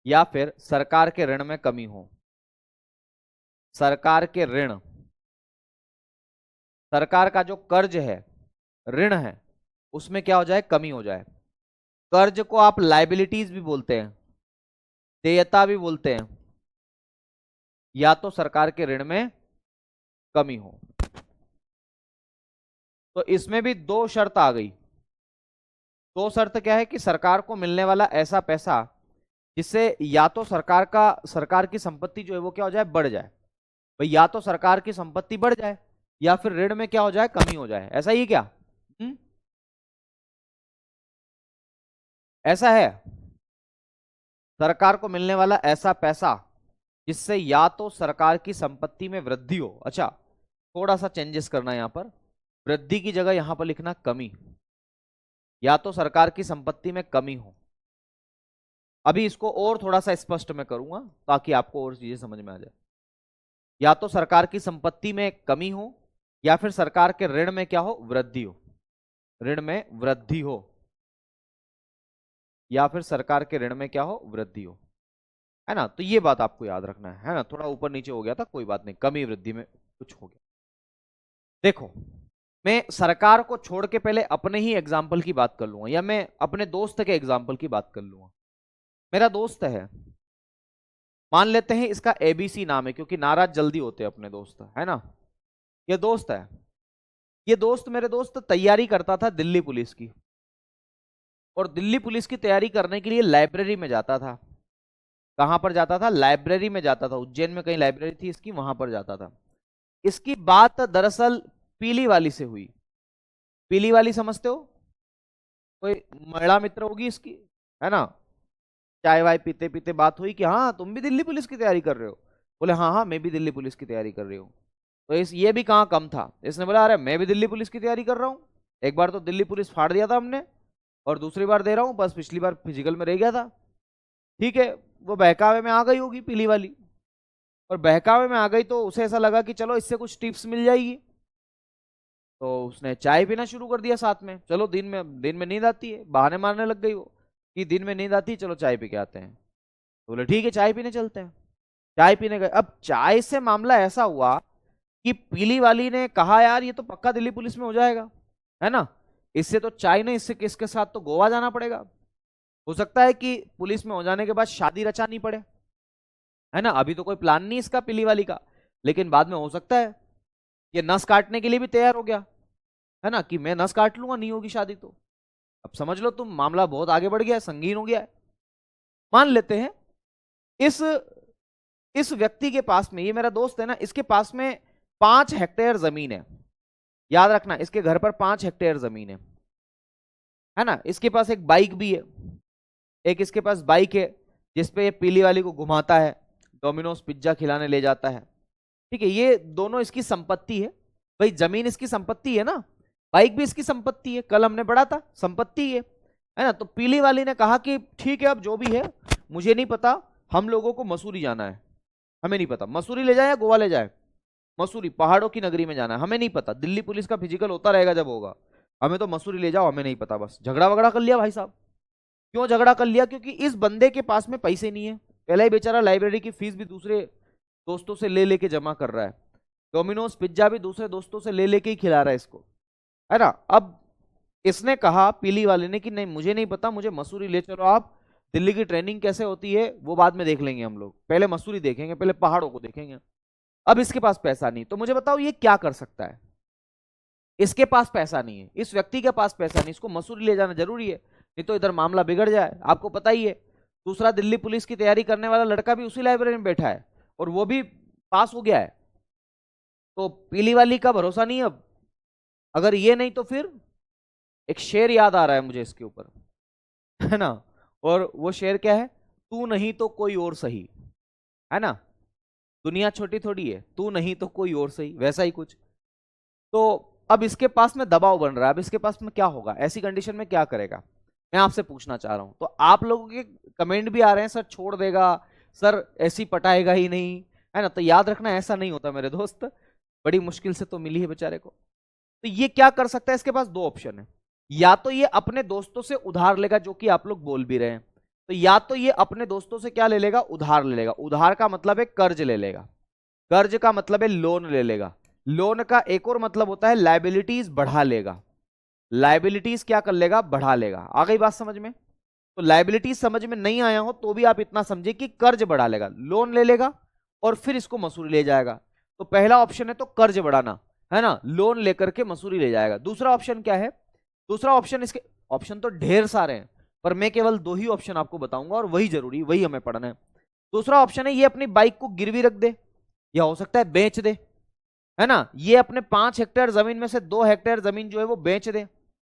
A: या फिर सरकार के ऋण में कमी हो। सरकार के ऋण, सरकार का जो कर्ज है, ऋण है, उसमें क्या हो जाए, कमी हो जाए। कर्ज को आप लाइबिलिटीज भी बोलते हैं, देयता भी बोलते हैं, या तो सरकार के ऋण में कमी हो। तो इसमें भी दो शर्त आ गई। दो शर्त क्या है कि सरकार को मिलने वाला ऐसा पैसा जिससे या तो सरकार की संपत्ति जो है वो क्या हो जाए, बढ़ जाए। भाई या तो सरकार की संपत्ति बढ़ जाए या फिर ऋण में क्या हो जाए, कमी हो जाए। ऐसा ही क्या? ऐसा है, सरकार को मिलने वाला ऐसा पैसा जिससे या तो सरकार की संपत्ति में वृद्धि हो। अच्छा, थोड़ा सा चेंजेस करना है यहां पर, वृद्धि की जगह यहां पर लिखना कमी। या तो सरकार की संपत्ति में कमी हो। अभी इसको और थोड़ा सा स्पष्ट मैं करूंगा ताकि आपको और चीजें समझ में आ जाए। या तो सरकार की संपत्ति में कमी हो या फिर सरकार के ऋण में क्या हो, वृद्धि हो। ऋण में वृद्धि हो या फिर सरकार के ऋण में क्या हो, वृद्धि हो, है ना। तो ये बात आपको याद रखना है ना। थोड़ा ऊपर नीचे हो गया था, कोई बात नहीं, कमी वृद्धि में कुछ हो गया। देखो, मैं सरकार को छोड़ के पहले अपने ही एग्जाम्पल की बात कर लूंगा या मैं अपने दोस्त के एग्जाम्पल की बात कर लूंगा। मेरा दोस्त है, मान लेते हैं इसका एबीसी नाम है, क्योंकि नाराज जल्दी होते हैं अपने दोस्त, है ना। ये दोस्त है, ये दोस्त, मेरे दोस्त तैयारी करता था दिल्ली पुलिस की, और दिल्ली पुलिस की तैयारी करने के लिए लाइब्रेरी में जाता था। कहां पर जाता था? लाइब्रेरी में जाता था। उज्जैन में कहीं लाइब्रेरी थी इसकी, वहां पर जाता था। इसकी बात दरअसल पीली वाली से हुई। पीली वाली समझते हो? कोई महिला मित्र होगी इसकी, है ना। चाय वाय पीते पीते बात हुई कि हाँ तुम भी दिल्ली पुलिस की तैयारी कर रहे हो। बोले हाँ हाँ मैं भी दिल्ली पुलिस की तैयारी कर रही हूँ। तो ये भी कहाँ कम था, इसने बोला अरे मैं भी दिल्ली पुलिस की तैयारी कर रहा हूँ। एक बार तो दिल्ली पुलिस फाड़ दिया था हमने, और दूसरी बार दे रहा हूँ, बस पिछली बार फिजिकल में रह गया था। ठीक है, वो बहकावे में आ गई होगी पीली वाली, और बहकावे में आ गई तो उसे ऐसा लगा कि चलो इससे कुछ टिप्स मिल जाएगी। तो उसने चाय पीना शुरू कर दिया साथ में। चलो दिन में नींद आती है, बहाने मारने लग गई वो कि दिन में नींद आती है, चलो चाय पी के आते हैं। तो बोले ठीक है चाय पीने चलते हैं। चाय पीने गए। अब चाय से मामला ऐसा हुआ कि पीली वाली ने कहा यार ये तो पक्का दिल्ली पुलिस में हो जाएगा, है ना। इससे तो चाय नहीं, इससे किसके साथ तो गोवा जाना पड़ेगा। हो सकता है कि पुलिस में हो जाने के बाद शादी रचानी पड़े, है ना। अभी तो कोई प्लान नहीं इसका पीली वाली का, लेकिन बाद में हो सकता है। ये नस काटने के लिए भी तैयार हो गया, है ना, कि मैं नस काट लूंगा, नहीं होगी शादी तो। अब समझ लो तुम, मामला बहुत आगे बढ़ गया है, संगीन हो गया है। मान लेते हैं इस इस व्यक्ति के पास में, ये मेरा दोस्त है ना, इसके पास में 5 हेक्टेयर जमीन है। याद रखना, इसके घर पर 5 हेक्टेयर जमीन है ना। इसके पास एक बाइक भी है, एक इसके पास बाइक है जिसपे ये पीली वाली को घुमाता है, डोमिनोज पिज्जा खिलाने ले जाता है। ठीक है, ये दोनों इसकी संपत्ति है। भाई जमीन इसकी संपत्ति है ना, बाइक भी इसकी संपत्ति है, कल हमने पढ़ा था संपत्ति है ना। तो पीली वाली ने कहा कि ठीक है अब जो भी है मुझे नहीं पता, हम लोगों को मसूरी जाना है। हमें नहीं पता मसूरी ले जाए या गोवा ले जाए, मसूरी पहाड़ों की नगरी में जाना है, हमें नहीं पता, दिल्ली पुलिस का फिजिकल होता रहेगा जब होगा, हमें तो मसूरी ले जाओ, हमें नहीं पता। बस झगड़ा वगड़ा कर लिया भाई साहब। क्यों झगड़ा कर लिया? क्योंकि इस बंदे के पास में पैसे नहीं है। पहला ही बेचारा लाइब्रेरी की फीस भी दूसरे दोस्तों से ले लेके जमा कर रहा है, डोमिनोज पिज्जा भी दूसरे दोस्तों से ले लेके ही खिला रहा है इसको, है ना। अब इसने कहा पीली वाले ने कि नहीं मुझे नहीं पता, मुझे मसूरी ले चलो आप, दिल्ली की ट्रेनिंग कैसे होती है वो बाद में देख लेंगे, हम लोग पहले मसूरी देखेंगे, पहले पहाड़ों को देखेंगे। अब इसके पास पैसा नहीं, तो मुझे बताओ ये क्या कर सकता है। इसके पास पैसा नहीं है, इस व्यक्ति के पास पैसा नहीं, इसको मसूरी ले जाना जरूरी है, नहीं तो इधर मामला बिगड़ जाए। आपको पता ही है, दूसरा दिल्ली पुलिस की तैयारी करने वाला लड़का भी उसी लाइब्रेरी में बैठा है और वो भी पास हो गया है। तो पीली वाली का भरोसा नहीं अब। अगर ये नहीं तो फिर एक शेर याद आ रहा है मुझे इसके ऊपर, है ना। और वो शेर क्या है? तू नहीं तो कोई और सही, है ना। दुनिया छोटी थोड़ी है, तू नहीं तो कोई और सही, वैसा ही कुछ। तो अब इसके पास में दबाव बन रहा है, अब इसके पास में क्या होगा, ऐसी कंडीशन में क्या करेगा, मैं आपसे पूछना चाह रहा हूं। तो आप लोगों के कमेंट भी आ रहे हैं सर छोड़ देगा, सर ऐसी पटाएगा ही नहीं, है ना। तो याद रखना ऐसा नहीं होता मेरे दोस्त, बड़ी मुश्किल से तो मिली है बेचारे को। तो ये क्या कर सकता है, इसके पास 2 ऑप्शन है। या तो ये अपने दोस्तों से उधार लेगा, जो कि आप लोग बोल भी रहे हैं। तो या तो ये अपने दोस्तों से क्या ले लेगा, उधार ले लेगा। उधार का मतलब है कर्ज ले लेगा, कर्ज का मतलब है लोन ले लेगा। लोन का एक और मतलब होता है लायबिलिटीज बढ़ा लेगा। लायबिलिटीज क्या कर लेगा, बढ़ा लेगा। आ गई बात समझ में? तो लायबिलिटीज समझ में नहीं आया हो तो भी आप इतना समझे कि कर्ज बढ़ा लेगा, लोन ले लेगा और फिर इसको मसूरी ले जाएगा। तो पहला ऑप्शन है तो कर्ज बढ़ाना, है ना, लोन लेकर के मसूरी ले जाएगा। दूसरा ऑप्शन क्या है? दूसरा ऑप्शन, इसके ऑप्शन तो ढेर सारे हैं पर मैं केवल 2 ही ऑप्शन आपको बताऊंगा और वही जरूरी, वही हमें पढ़ना है। दूसरा ऑप्शन है ये अपनी बाइक को गिरवी रख दे, या हो सकता है बेच दे, है ना, ये अपने 5 हेक्टेयर जमीन में से 2 हेक्टेयर जमीन जो है वो बेच दे।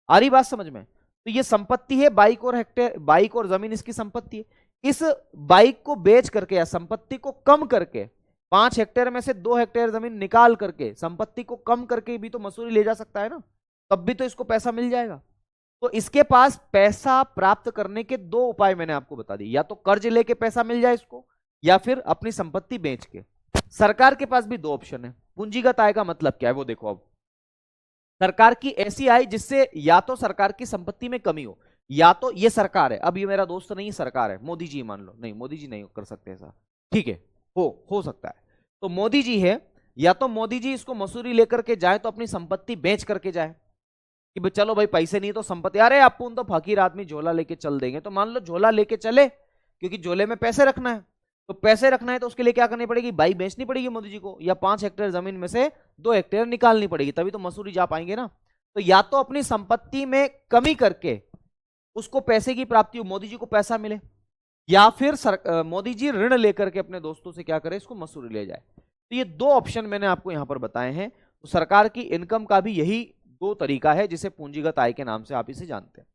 A: आ रही बात समझ में? तो ये संपत्ति है, बाइक और हेक्टेयर, बाइक और जमीन इसकी संपत्ति है। इस बाइक को बेच करके या संपत्ति को कम करके 5 हेक्टेयर में से 2 हेक्टेयर जमीन निकाल करके संपत्ति को कम करके भी तो मसूरी ले जा सकता है ना, तब भी तो इसको पैसा मिल जाएगा। तो इसके पास पैसा प्राप्त करने के 2 उपाय मैंने आपको बता दिए, या तो कर्ज लेके पैसा मिल जाए इसको, या फिर अपनी संपत्ति बेच के। सरकार के पास भी 2 ऑप्शन है। पूंजीगत आय का मतलब क्या है वो देखो। अब सरकार की ऐसी आय जिससे या तो सरकार की संपत्ति में कमी हो, या तो ये सरकार है, अब ये मेरा दोस्त नहीं सरकार है, मोदी जी मान लो, नहीं मोदी जी नहीं कर सकते ऐसा, ठीक है, हो सकता है। तो मोदी जी है, या तो मोदी जी इसको मसूरी लेकर के जाए तो अपनी संपत्ति बेच करके जाए कि भाई चलो भाई पैसे नहीं तो संपत्ति, अरे अपन तो फकीर आदमी झोला लेके चल देंगे, तो मान लो झोला लेके चले क्योंकि झोले में पैसे रखना है। तो पैसे रखना है तो उसके लिए क्या करनी पड़ेगी, बाई बेचनी पड़ेगी मोदी जी को, या 5 हेक्टेयर जमीन में से 2 हेक्टेयर निकालनी पड़ेगी, तभी तो मसूरी जा पाएंगे ना। तो या तो अपनी संपत्ति में कमी करके उसको पैसे की प्राप्ति हो, मोदी जी को पैसा मिले, या फिर मोदी जी ऋण लेकर के अपने दोस्तों से क्या करे, इसको मसूरी ले जाए। तो ये 2 ऑप्शन मैंने आपको यहां पर बताए हैं। तो सरकार की इनकम का भी यही 2 तरीका है जिसे पूंजीगत आय के नाम से आप इसे जानते हैं।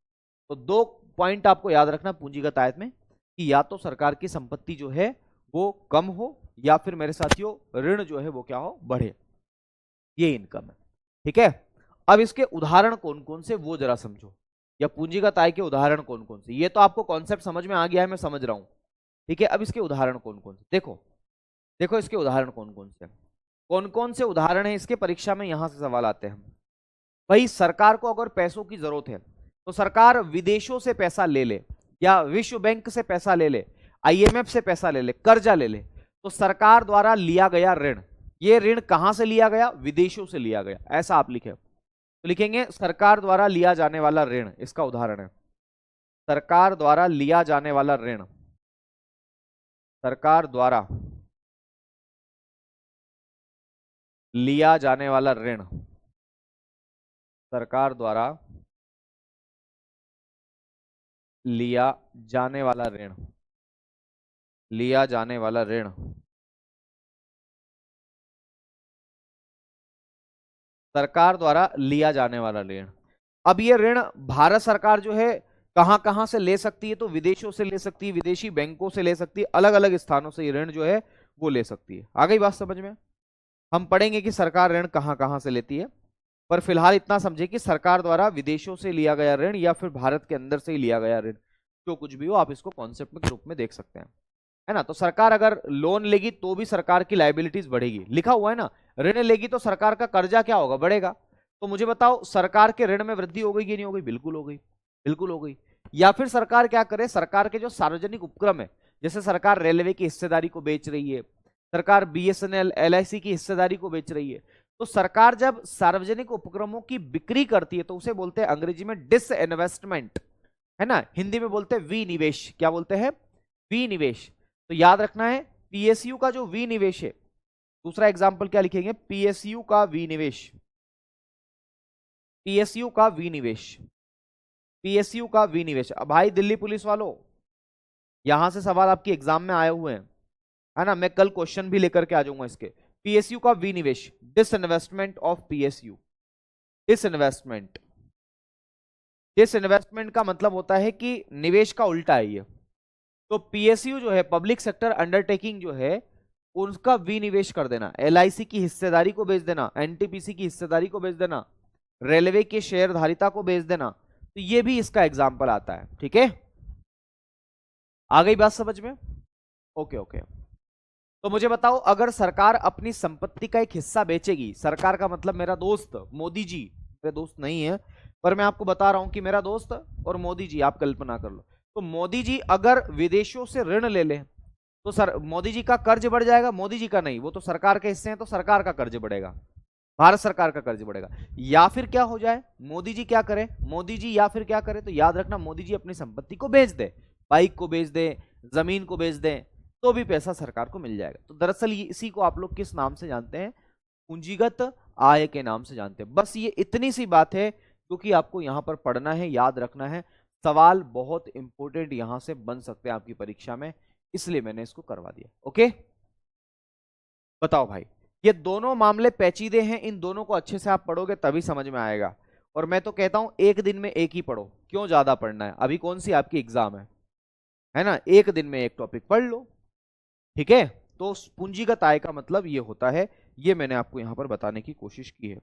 A: तो 2 पॉइंट आपको याद रखना पूंजीगत आय में, कि या तो सरकार की संपत्ति जो है वो कम हो, या फिर मेरे साथियों ऋण जो है वो क्या हो, बढ़े। ये इनकम है, ठीक है। अब इसके उदाहरण कौन कौन से वो जरा समझो, या पूंजीगत आय के उदाहरण कौन कौन से। ये तो आपको कॉन्सेप्ट समझ में आ गया है, मैं समझ रहा हूं, ठीक है। अब इसके उदाहरण कौन कौन से, देखो देखो इसके उदाहरण कौन कौन से उदाहरण है इसके, परीक्षा में यहां से सवाल आते हैं। भाई सरकार को अगर पैसों की जरूरत है तो सरकार विदेशों से पैसा ले ले, या विश्व बैंक से पैसा ले ले, IMF से पैसा ले ले, कर्जा ले ले, तो सरकार द्वारा लिया गया ऋण, ये ऋण कहां से लिया गया, विदेशों से लिया गया, ऐसा आप लिखे। तो लिखेंगे सरकार द्वारा लिया जाने वाला ऋण, इसका उदाहरण है सरकार द्वारा लिया जाने वाला ऋण, सरकार द्वारा लिया जाने वाला ऋण, सरकार द्वारा लिया जाने वाला ऋण, लिया जाने वाला ऋण, सरकार द्वारा लिया जाने वाला ऋण। अब ये ऋण भारत सरकार जो है कहां कहां से ले सकती है, तो विदेशों से ले सकती है, विदेशी बैंकों से ले सकती है, अलग अलग स्थानों से ये ऋण जो है वो ले सकती है। आ गई बात समझ में? हम पढ़ेंगे कि सरकार ऋण कहां कहां से लेती है, पर फिलहाल इतना समझे कि सरकार द्वारा विदेशों से लिया गया ऋण या फिर भारत के अंदर से ही लिया गया ऋण, जो कुछ भी हो आप इसको कॉन्सेप्ट में ग्रुप में देख सकते हैं, है ना। तो सरकार अगर लोन लेगी तो भी सरकार की लायबिलिटीज बढ़ेगी, लिखा हुआ है ना, ऋण लेगी तो सरकार का कर्जा क्या होगा, बढ़ेगा। तो मुझे बताओ सरकार के ऋण में वृद्धि हो गई कि नहीं हो गई, बिल्कुल हो गई, बिल्कुल हो गई। या फिर सरकार क्या करे, सरकार के जो सार्वजनिक उपक्रम है, जैसे सरकार रेलवे की हिस्सेदारी को बेच रही है, सरकार BSNL LIC की हिस्सेदारी को बेच रही है, तो सरकार जब सार्वजनिक उपक्रमों की बिक्री करती है तो उसे बोलते हैं अंग्रेजी में डिसइन्वेस्टमेंट, है ना, हिंदी में बोलते हैं विनिवेश। क्या बोलते हैं, विनिवेश। तो याद रखना है PSU का जो विनिवेश है, दूसरा एग्जांपल क्या लिखेंगे, PSU का विनिवेश, PSU का विनिवेश, PSU का विनिवेश। अब भाई दिल्ली पुलिस वालों, यहां से सवाल आपकी एग्जाम में आए हुए हैं, है ना, मैं कल क्वेश्चन भी लेकर के आ जाऊंगा इसके। PSU का विनिवेश, disinvestment of PSU, disinvestment, disinvestment का मतलब होता है कि निवेश का उल्टा है ये। तो PSU जो है, पब्लिक सेक्टर अंडरटेकिंग जो है, उनका विनिवेश कर देना, LIC की हिस्सेदारी को बेच देना, NTPC की हिस्सेदारी को बेच देना, रेलवे के शेयरधारिता को बेच देना, तो ये भी इसका एग्जाम्पल आता है, ठीक है। आ गई बात समझ में? Okay okay. तो मुझे बताओ अगर सरकार अपनी संपत्ति का एक हिस्सा बेचेगी, सरकार का मतलब मेरा दोस्त मोदी जी, मेरे दोस्त नहीं है पर मैं आपको बता रहा हूं कि मेरा दोस्त और मोदी जी, आप कल्पना कर लो। तो मोदी जी अगर विदेशों से ऋण ले लें तो सर मोदी जी का कर्ज बढ़ जाएगा, मोदी जी का नहीं, वो तो सरकार के हिस्से हैं तो सरकार का कर्ज बढ़ेगा, भारत सरकार का कर्ज बढ़ेगा। या फिर क्या हो जाए, मोदी जी क्या करें, मोदी जी या फिर क्या करें, तो याद रखना मोदी जी अपनी संपत्ति को बेच दे, बाइक को बेच दे, जमीन को बेच दे, तो भी पैसा सरकार को मिल जाएगा। तो दरअसल इसी को आप लोग किस नाम से जानते हैं, पूंजीगत आय के नाम से जानते हैं। बस ये इतनी सी बात है क्योंकि आपको यहां पर पढ़ना है, याद रखना है, सवाल बहुत इंपॉर्टेंट यहां से बन सकते हैं आपकी परीक्षा में, इसलिए मैंने इसको करवा दिया। ओके, बताओ भाई, ये दोनों मामले पेचीदे हैं, इन दोनों को अच्छे से आप पढ़ोगे तभी समझ में आएगा। और मैं तो कहता हूं एक दिन में एक ही पढ़ो, क्यों ज्यादा पढ़ना है, अभी कौन सी आपकी एग्जाम है ना, एक दिन में एक टॉपिक पढ़ लो, ठीक है। तो पूंजीगत आय का मतलब ये होता है, ये मैंने आपको यहां पर बताने की कोशिश की है।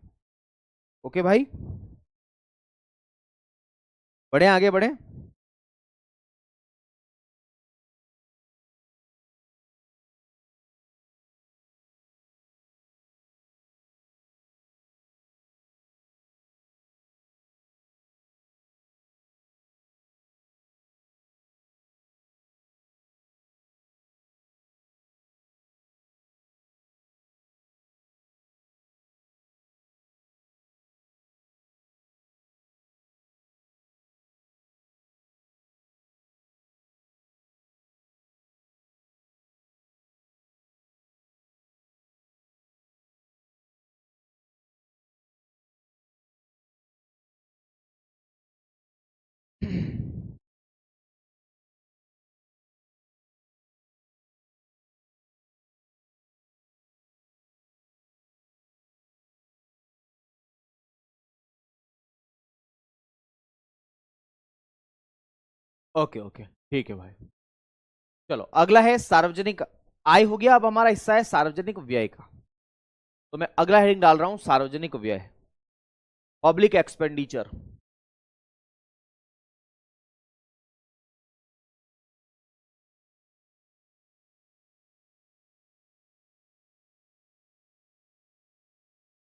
A: ओके भाई, बढ़े आगे बढ़े। ओके ओके, ठीक है भाई। चलो अगला है सार्वजनिक आय, हो गया। अब हमारा हिस्सा है सार्वजनिक व्यय का, तो मैं अगला हेडिंग डाल रहा हूं सार्वजनिक व्यय, पब्लिक एक्सपेंडिचर।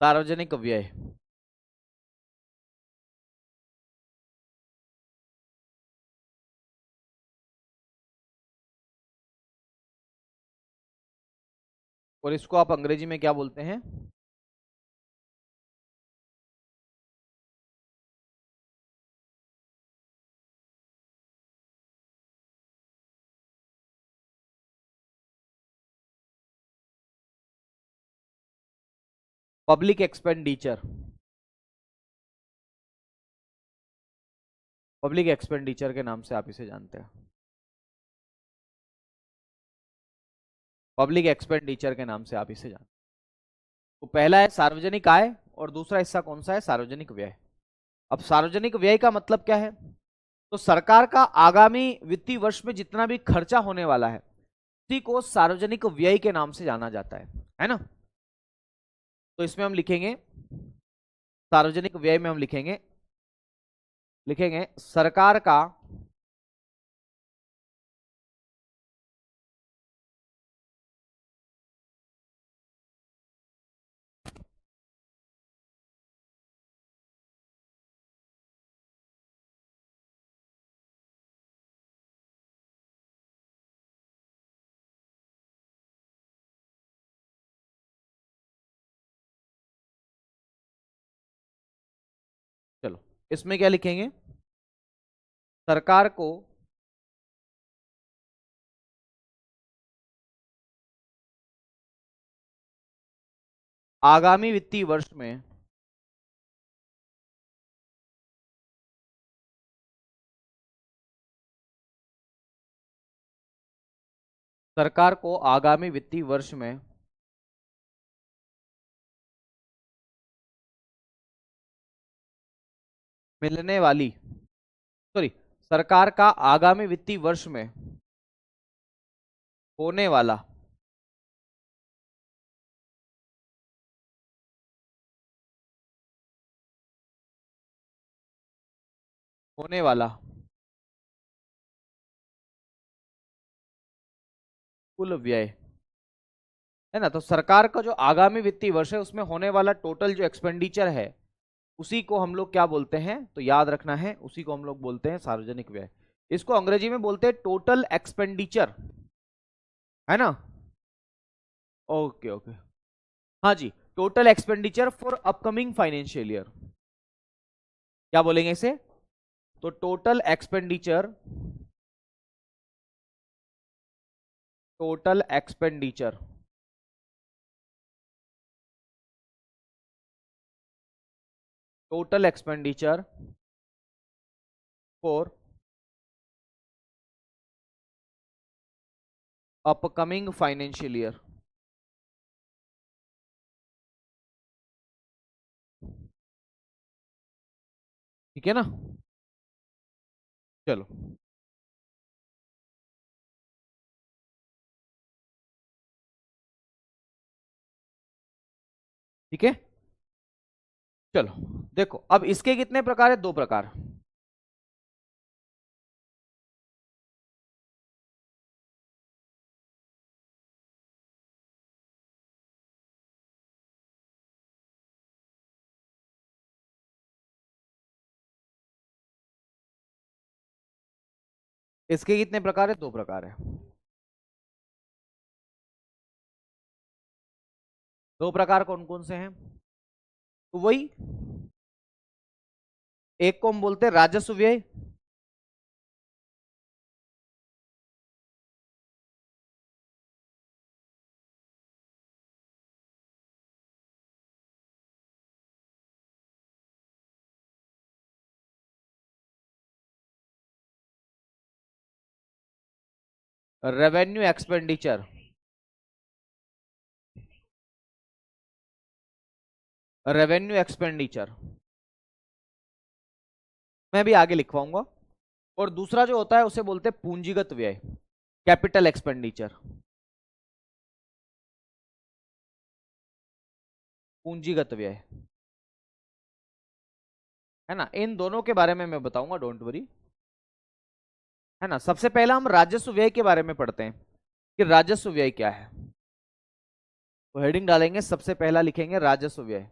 A: सार्वजनिक व्यय, और इसको आप अंग्रेजी में क्या बोलते हैं, पब्लिक एक्सपेंडिचर। पब्लिक एक्सपेंडिचर के नाम से आप इसे जानते हैं, पब्लिक एक्सपेंडिचर के नाम से आप इसे जानते हैं। तो पहला है सार्वजनिक आय और दूसरा हिस्सा कौन सा है, सार्वजनिक व्यय। अब सार्वजनिक व्यय का मतलब क्या है, तो सरकार का आगामी वित्तीय वर्ष में जितना भी खर्चा होने वाला है उसी को सार्वजनिक व्यय के नाम से जाना जाता है ना। तो इसमें हम लिखेंगे, सार्वजनिक व्यय में हम लिखेंगे लिखेंगे सरकार का चलो इसमें क्या लिखेंगे, सरकार को आगामी वित्तीय वर्ष में सरकार को आगामी वित्तीय वर्ष में मिलने वाली, सॉरी, सरकार का आगामी वित्तीय वर्ष में होने वाला होने वाला कुल व्यय, है ना। तो सरकार का जो आगामी वित्तीय वर्ष है उसमें होने वाला टोटल जो एक्सपेंडिचर है उसी को हम लोग क्या बोलते हैं, तो याद रखना है, उसी को हम लोग बोलते हैं सार्वजनिक व्यय। इसको अंग्रेजी में बोलते हैं टोटल एक्सपेंडिचर, है ना। ओके ओके, हाँ जी। Total expenditure for upcoming financial year, क्या बोलेंगे इसे? तो total expenditure, total expenditure total expenditure for upcoming financial year. ठीक है ना? चलो ठीक है, चलो देखो अब इसके कितने प्रकार है? 2 प्रकार। इसके कितने प्रकार है? 2 प्रकार है। 2 प्रकार कौन कौन से हैं? तो वही, एक को हम बोलते हैं राजस्व व्यय, रेवेन्यू एक्सपेंडिचर, रेवेन्यू एक्सपेंडिचर मैं भी आगे लिखवाऊंगा। और दूसरा जो होता है उसे बोलते हैं पूंजीगत व्यय, कैपिटल एक्सपेंडिचर, पूंजीगत व्यय, है ना? इन दोनों के बारे में मैं बताऊंगा, डोंट वरी, है ना? सबसे पहला हम राजस्व व्यय के बारे में पढ़ते हैं कि राजस्व व्यय क्या है। तो हेडिंग डालेंगे, सबसे पहला लिखेंगे राजस्व व्यय।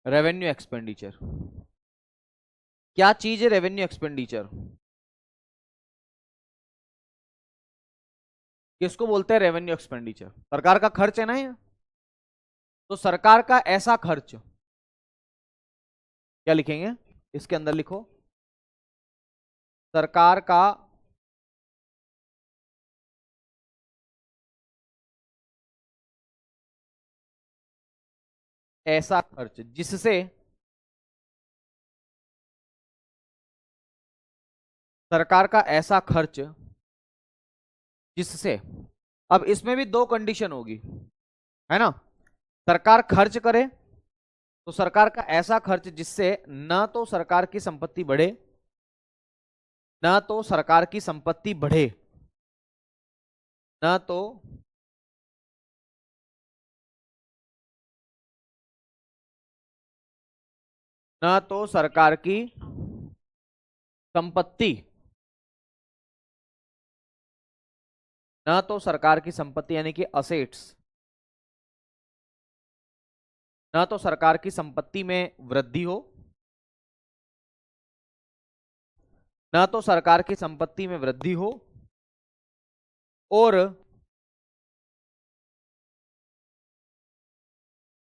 A: रेवेन्यू एक्सपेंडिचर क्या चीज है? रेवेन्यू एक्सपेंडिचर किसको बोलते हैं? रेवेन्यू एक्सपेंडिचर सरकार का खर्च है ना ये। तो सरकार का ऐसा खर्च, क्या लिखेंगे इसके अंदर? लिखो सरकार का ऐसा खर्च जिससे सरकार का ऐसा खर्च जिससे, अब इसमें भी 2 कंडीशन होगी, है ना? सरकार खर्च करे तो सरकार का ऐसा खर्च जिससे न तो सरकार की संपत्ति बढ़े, न तो सरकार की संपत्ति बढ़े, न तो न तो सरकार की संपत्ति, न तो सरकार की संपत्ति यानी कि असेट्स, न तो सरकार की संपत्ति में वृद्धि हो, न तो सरकार की संपत्ति में वृद्धि हो,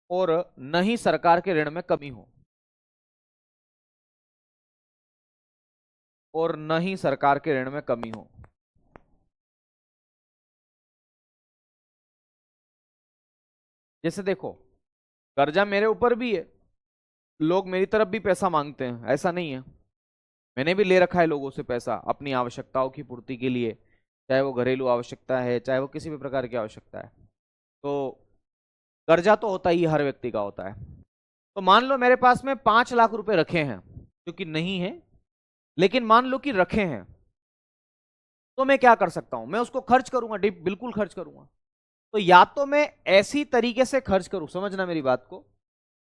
A: और न ही सरकार के ऋण में कमी हो, और न ही सरकार के ऋण में कमी हो। जैसे देखो, कर्जा मेरे ऊपर भी है, लोग मेरी तरफ भी पैसा मांगते हैं, ऐसा नहीं है, मैंने भी ले रखा है लोगों से पैसा अपनी आवश्यकताओं की पूर्ति के लिए, चाहे वो घरेलू आवश्यकता है, चाहे वो किसी भी प्रकार की आवश्यकता है। तो कर्जा तो होता ही, हर व्यक्ति का होता है। तो मान लो मेरे पास में 5 लाख रुपए रखे हैं, क्योंकि नहीं है, लेकिन मान लो कि रखे हैं, तो मैं क्या कर सकता हूं? मैं उसको खर्च करूंगा, बिल्कुल खर्च करूंगा। तो या तो मैं ऐसी तरीके से खर्च करूं, समझना मेरी बात को,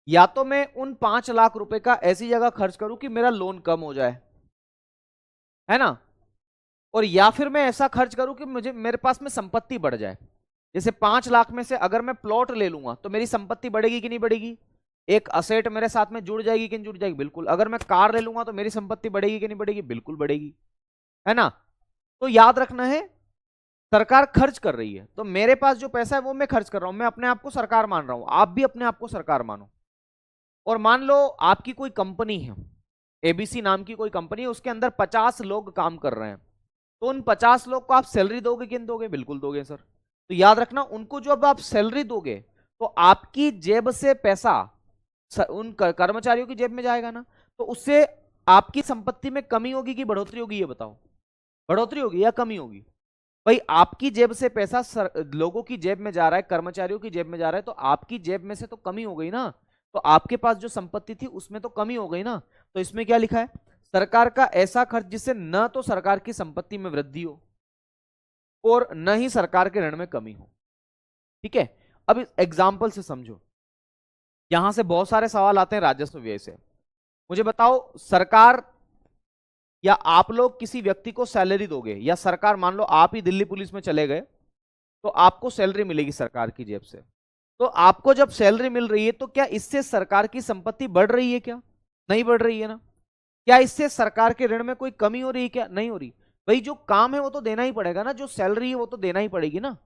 A: या तो मैं उन 5 लाख रुपए का ऐसी जगह खर्च करूं कि मेरा लोन कम हो जाए, है ना, और या फिर मैं ऐसा खर्च करूं कि मुझे मेरे पास में संपत्ति बढ़ जाए। जैसे 5 लाख में से अगर मैं प्लॉट ले लूंगा तो मेरी संपत्ति बढ़ेगी कि नहीं बढ़ेगी, एक असेट मेरे साथ में जुड़ जाएगी कि नहीं जुड़ जाएगी, बिल्कुल। अगर मैं कार ले लूंगा तो मेरी संपत्ति बढ़ेगी कि नहीं बढ़ेगी, बिल्कुल बढ़ेगी, है ना। तो याद रखना है, सरकार खर्च कर रही है तो मेरे पास जो पैसा है वो मैं खर्च कर रहा हूं, मैं अपने आप को सरकार मान रहा हूं, आप भी अपने आप को सरकार मानो। और मान लो आपकी कोई कंपनी है, एबीसी नाम की कोई कंपनी है, उसके अंदर 50 लोग काम कर रहे हैं, तो उन 50 लोग को आप सैलरी दोगे कि नहीं दोगे, बिल्कुल दोगे सर। तो याद रखना, उनको जब आप सैलरी दोगे तो आपकी जेब से पैसा उन कर्मचारियों की जेब में जाएगा ना, तो उससे आपकी संपत्ति में कमी होगी कि बढ़ोतरी होगी, ये बताओ, बढ़ोतरी होगी या कमी होगी। भाई आपकी जेब से पैसा लोगों की जेब में जा रहा है, कर्मचारियों की जेब में जा रहा है, तो आपकी जेब में से तो कमी हो गई ना, तो आपके पास जो संपत्ति थी उसमें तो कमी हो गई ना। तो इसमें क्या लिखा है, सरकार का ऐसा खर्च जिससे न तो सरकार की संपत्ति में वृद्धि हो और न ही सरकार के ऋण में कमी हो। ठीक है, अब इस एग्जाम्पल से समझो, यहां से बहुत सारे सवाल आते हैं राजस्व व्यय से। मुझे बताओ, सरकार या आप लोग किसी व्यक्ति को सैलरी दोगे, या सरकार, मान लो आप ही दिल्ली पुलिस में चले गए तो आपको सैलरी मिलेगी सरकार की जेब से, तो आपको जब सैलरी मिल रही है तो क्या इससे सरकार की संपत्ति बढ़ रही है, क्या नहीं बढ़ रही है ना। क्या इससे सरकार के ऋण में कोई कमी हो रही है, क्या नहीं हो रही। भाई जो काम है वो तो देना ही पड़ेगा ना, जो सैलरी है वो तो देना ही पड़ेगी ना,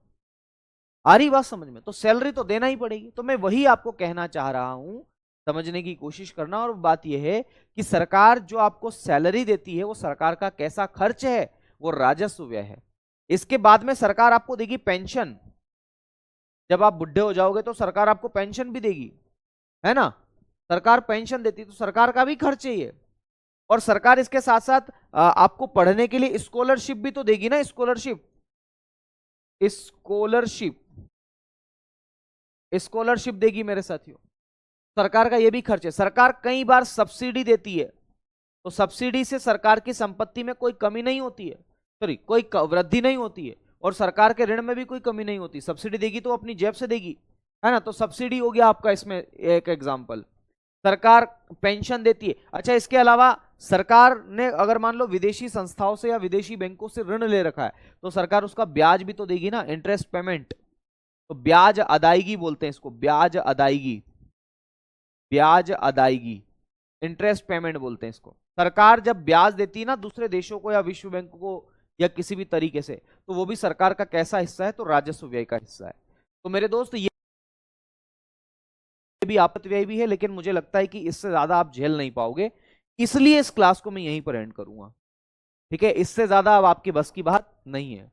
A: आ रही बात समझ में, तो सैलरी तो देना ही पड़ेगी। तो मैं वही आपको कहना चाह रहा हूं, समझने की कोशिश करना। और बात यह है कि सरकार जो आपको सैलरी देती है वो सरकार का कैसा खर्च है, वो राजस्व व्यय है। इसके बाद में सरकार आपको देगी पेंशन, जब आप बुढ़े हो जाओगे तो सरकार आपको पेंशन भी देगी, है ना, सरकार पेंशन देती है, तो सरकार का भी खर्च है ये। और सरकार इसके साथ साथ आपको पढ़ने के लिए स्कॉलरशिप भी तो देगी ना, स्कॉलरशिप, स्कॉलरशिप, स्कॉलरशिप देगी मेरे साथियों, सरकार का ये भी खर्च है। सरकार कई बार सब्सिडी देती है, तो सब्सिडी से सरकार की संपत्ति में कोई कमी नहीं होती है, सॉरी कोई वृद्धि नहीं होती है, और सरकार के ऋण में भी कोई कमी नहीं होती। सब्सिडी देगी तो अपनी जेब से देगी, है ना, तो सब्सिडी हो गया आपका इसमें एक एग्जाम्पल। सरकार पेंशन देती है। अच्छा, इसके अलावा सरकार ने अगर मान लो विदेशी संस्थाओं से या विदेशी बैंकों से ऋण ले रखा है तो सरकार उसका ब्याज भी तो देगी ना, इंटरेस्ट पेमेंट, तो ब्याज अदायगी बोलते हैं इसको, ब्याज अदायगी, ब्याज अदायगी, इंटरेस्ट पेमेंट बोलते हैं इसको। सरकार जब ब्याज देती है ना दूसरे देशों को या विश्व बैंक को या किसी भी तरीके से, तो वो भी सरकार का कैसा हिस्सा है, तो राजस्व व्यय का हिस्सा है। तो मेरे दोस्त ये भी आपत्ति व्यय भी है, लेकिन मुझे लगता है कि इससे ज्यादा आप झेल नहीं पाओगे, इसलिए इस क्लास को मैं यहीं पर एंड करूंगा। ठीक है, इससे ज्यादा अब आपकी बस की बात नहीं है,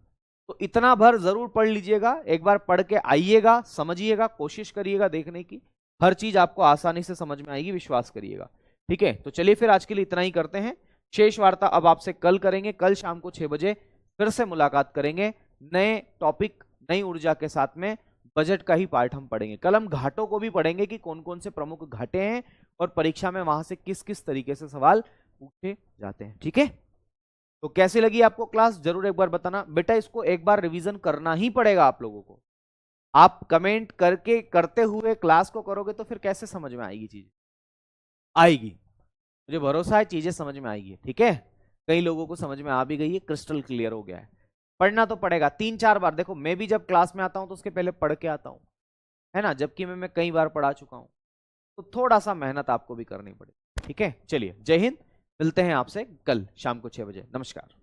A: तो इतना भर जरूर पढ़ लीजिएगा, एक बार पढ़ के आइएगा, समझिएगा, कोशिश करिएगा देखने की, हर चीज आपको आसानी से समझ में आएगी, विश्वास करिएगा। ठीक है, तो चलिए फिर आज के लिए इतना ही करते हैं, शेष वार्ता अब आपसे कल करेंगे, कल शाम को 6 बजे फिर से मुलाकात करेंगे नए टॉपिक, नई ऊर्जा के साथ में। बजट का ही पार्ट हम पढ़ेंगे कल, हम घाटों को भी पढ़ेंगे कि कौन कौन से प्रमुख घाटे हैं और परीक्षा में वहां से किस किस तरीके से सवाल पूछे जाते हैं। ठीक है, तो कैसी लगी आपको क्लास जरूर एक बार बताना। बेटा इसको एक बार रिवीजन करना ही पड़ेगा आप लोगों को, आप कमेंट करके करते हुए क्लास को करोगे तो फिर कैसे समझ में आएगी चीज, आएगी, मुझे भरोसा है चीजें समझ में आएगी। ठीक है, कई लोगों को समझ में आ भी गई है, क्रिस्टल क्लियर हो गया है। पढ़ना तो पड़ेगा 3-4 बार, देखो मैं भी जब क्लास में आता हूं तो उसके पहले पढ़ के आता हूं, है ना, जबकि मैं कई बार पढ़ा चुका हूं, तो थोड़ा सा मेहनत आपको भी करनी पड़ेगी। ठीक है, चलिए जय हिंद, मिलते हैं आपसे कल शाम को 6 बजे, नमस्कार।